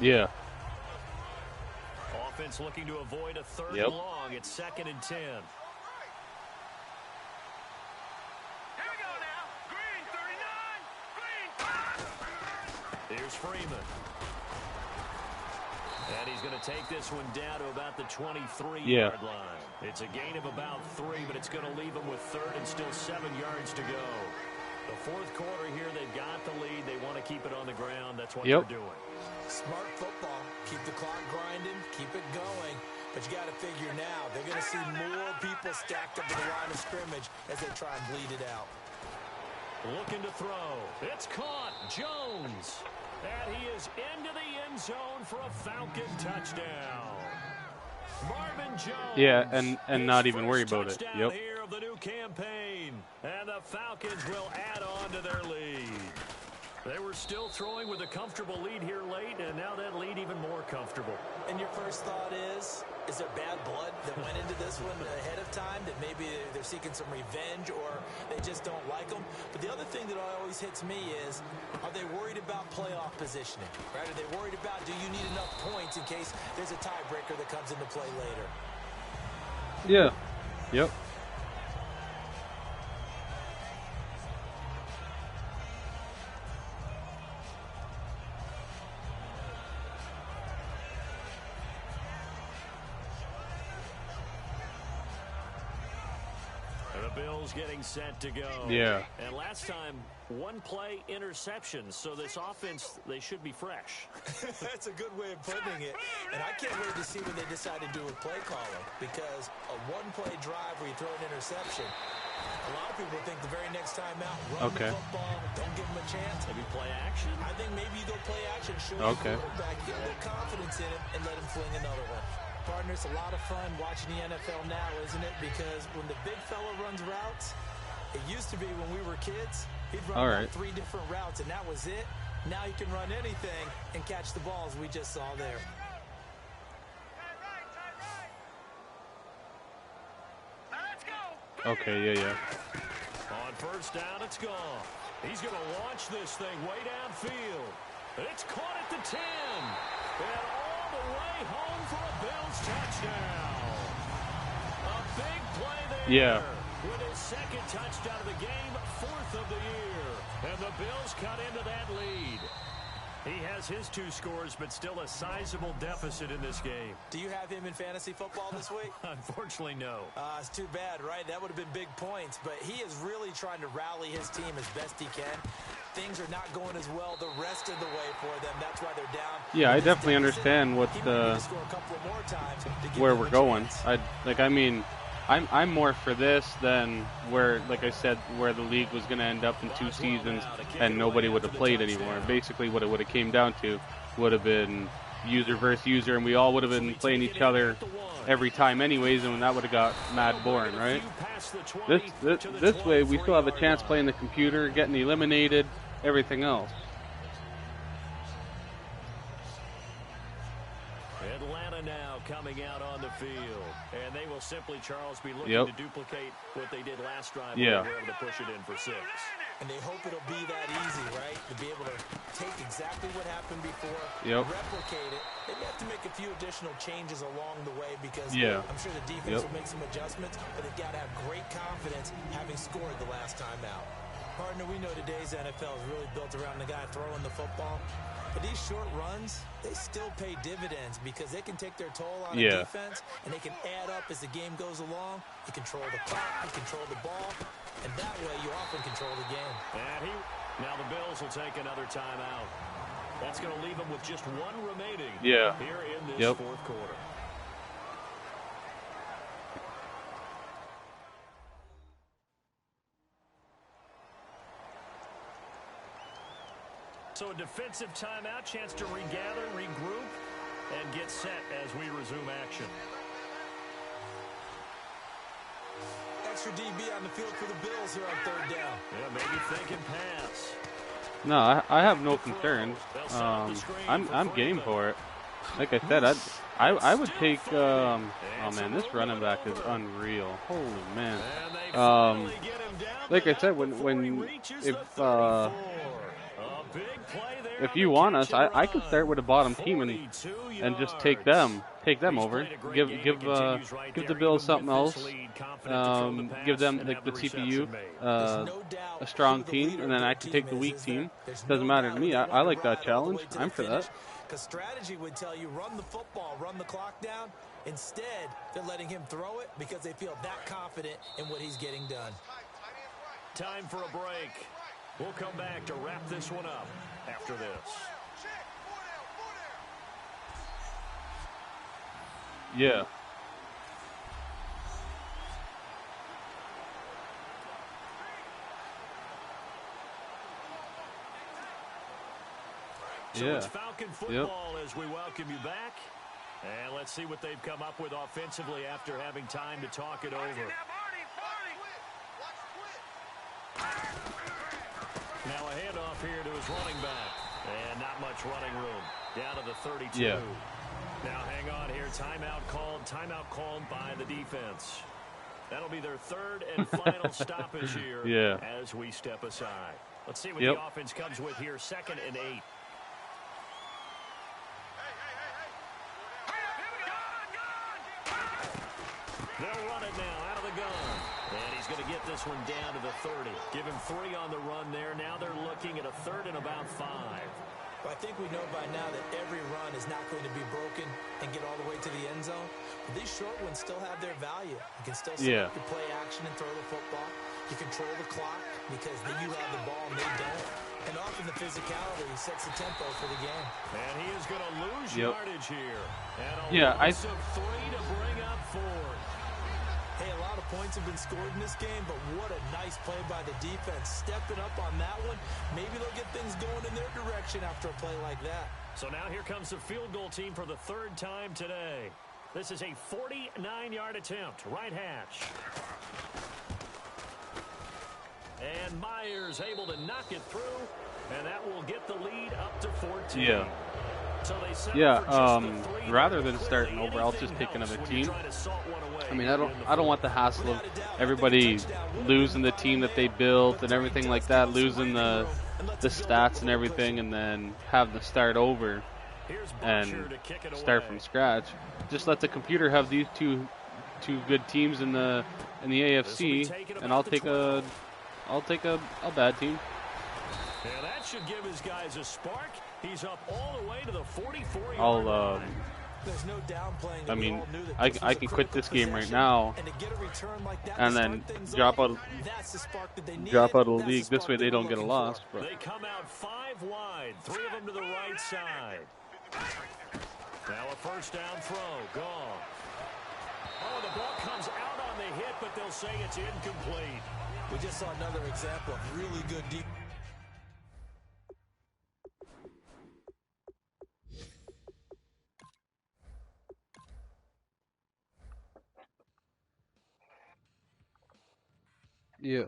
Speaker 8: Yeah.
Speaker 2: Offense looking to avoid a 3rd and long. It's 2nd and 10.
Speaker 4: Here we go now. Green 39. Green.
Speaker 2: Here's Freeman. And he's going to take this one down to about the 23-yard line. It's a gain of about 3, but it's going to leave him with 3rd and still 7 yards to go. The 4th quarter here, they've got the lead. They want to keep it on the ground. That's what they're doing.
Speaker 3: Smart football. Keep the clock grinding. Keep it going. But you got to figure now, they're going to see more people stacked up at the line of scrimmage as they try and bleed it out.
Speaker 2: Looking to throw. It's caught. Jones. And he is into the end zone for a Falcon touchdown. Marvin Jones.
Speaker 8: Yeah, and not even worry about it.
Speaker 2: Here of the new campaign. And the Falcons will add on to their lead. They were still throwing with a comfortable lead here late, and now that lead even more comfortable.
Speaker 3: And your first thought is there bad blood that went into this one ahead of time, that maybe they're seeking some revenge or they just don't like them? But the other thing that always hits me is, are they worried about playoff positioning? Right? Are they worried about, do you need enough points in case there's a tiebreaker that comes into play later?
Speaker 8: Yeah. Yep.
Speaker 2: Bills getting set to go.
Speaker 8: Yeah.
Speaker 2: And last time, one play interceptions. So this offense, they should be fresh.
Speaker 3: That's a good way of putting it. And I can't wait to see what they decide to do with play calling, because a one-play drive where you throw an interception, a lot of people think the very next time out, run the football, don't give them a chance.
Speaker 2: Maybe play action.
Speaker 3: I think maybe you go play action, show the quarterback, get a little confidence in it, and let him fling another one. Partner, it's a lot of fun watching the NFL now, isn't it? Because when the big fella runs routes, it used to be when we were kids, he'd run about 3 different routes, and that was it. Now he can run anything and catch the balls we just saw there.
Speaker 8: Okay, yeah.
Speaker 2: On first down, it's gone. He's going to launch this thing way downfield. It's caught at the 10. And all the way home for a Bills touchdown. A big play there.
Speaker 8: Yeah.
Speaker 2: With his second touchdown of the game, 4th of the year. And the Bills cut into that lead. He has his 2 scores, but still a sizable deficit in this game.
Speaker 3: Do you have him in fantasy football this week?
Speaker 2: Unfortunately, no.
Speaker 3: It's too bad, right? That would have been big points. But he is really trying to rally his team as best he can. Things are not going as well the rest of the way for them. That's why they're down.
Speaker 8: Yeah, I definitely understand what where we're going. I'm more for this than where, like I said, where the league was going to end up in 2 seasons and nobody would have played anymore. Basically, what it would have came down to would have been user versus user, and we all would have been playing each other every time anyways, and that would have got mad boring, right? This way, we still have a chance playing the computer, getting eliminated, everything else.
Speaker 2: Atlanta now coming out on the field. And they will simply, Charles, be looking to duplicate what they did last drive.
Speaker 8: Yeah.
Speaker 2: They were able to push it in for 6.
Speaker 3: And they hope it'll be that easy, right? To be able to take exactly what happened before, replicate it. They may have to make a few additional changes along the way because I'm sure the defense will make some adjustments, but they've got to have great confidence having scored the last time out. Partner, we know today's NFL is really built around the guy throwing the football. But these short runs, they still pay dividends because they can take their toll on the defense, and they can add up as the game goes along. You control the clock, you control the ball, and that way you often control the game.
Speaker 2: And now the Bills will take another timeout. That's going to leave them with just 1 remaining here in this 4th quarter. So a defensive timeout, chance to regather, regroup, and get set as we resume action.
Speaker 3: Extra DB on the field for the Bills here on 3rd down.
Speaker 2: Yeah, maybe thinking pass.
Speaker 8: No, I have no concerns. I'm game for it. Like I said, I would take. Oh man, this running back is unreal. Holy man. Like I said, if you want us, I could start with a bottom team and just take them over. Give the Bills something else. Give them like the CPU a strong team, and then I can take the weak team. Doesn't matter to me. I like that challenge. I'm for that.
Speaker 3: Because strategy would tell you run the football, run the clock down. Instead, they're letting him throw it because they feel that confident in what he's getting done.
Speaker 2: Time for a break. We'll come back to wrap this one up after this.
Speaker 8: Yeah.
Speaker 2: So it's Falcon football as we welcome you back. And let's see what they've come up with offensively after having time to talk it over. goes running back. And not much running room. Down to the 32.
Speaker 8: Yeah.
Speaker 2: Now hang on here. Timeout called by the defense. That'll be their third and final stoppage here as we step aside. Let's see what the offense comes with here. 2nd and 8. They'll run it now out of the gun. And he's going to get this one down to the 30. Give him 3 on the run there. Now they're looking at a 3rd and about 5.
Speaker 3: Well, I think we know by now that every run is not going to be broken and get all the way to the end zone. But these short ones still have their value. You can still set up your play action and throw the football. You control the clock because then you have the ball and they don't. And often the physicality sets the tempo for the game.
Speaker 2: And he is going to lose yardage here. And a loss of 3 to bring up 4.
Speaker 3: Hey, a lot of points have been scored in this game, but what a nice play by the defense. Stepping up on that one. Maybe they'll get things going in their direction after a play like that.
Speaker 2: So now here comes the field goal team for the 3rd time today. This is a 49-yard attempt. Right hash. And Myers able to knock it through, and that will get the lead up to 14.
Speaker 8: Yeah.
Speaker 2: So
Speaker 8: rather than starting over, I'll just pick another team. I mean, I don't want the hassle of everybody losing the team that they built and everything like that, losing the stats and everything, and then have to start over and start from scratch. Just let the computer have these two good teams in the AFC, and I'll take a bad team.
Speaker 2: Yeah, that should give his guys a spark. He's up all the way to the 44-yard line.
Speaker 3: There's no downplaying.
Speaker 8: I mean, I can quit this game right now and then drop out of the league. This way they don't get a loss. But.
Speaker 2: They come out 5 wide, 3 of them to the right side. Now a first down throw, gone. Oh, the ball comes out on the hit, but they'll say it's incomplete.
Speaker 3: We just saw another example of really good deep.
Speaker 8: Yeah.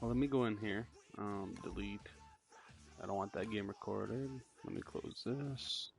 Speaker 8: Well, let me go in here. Delete. I don't want that game recorded. Let me close this.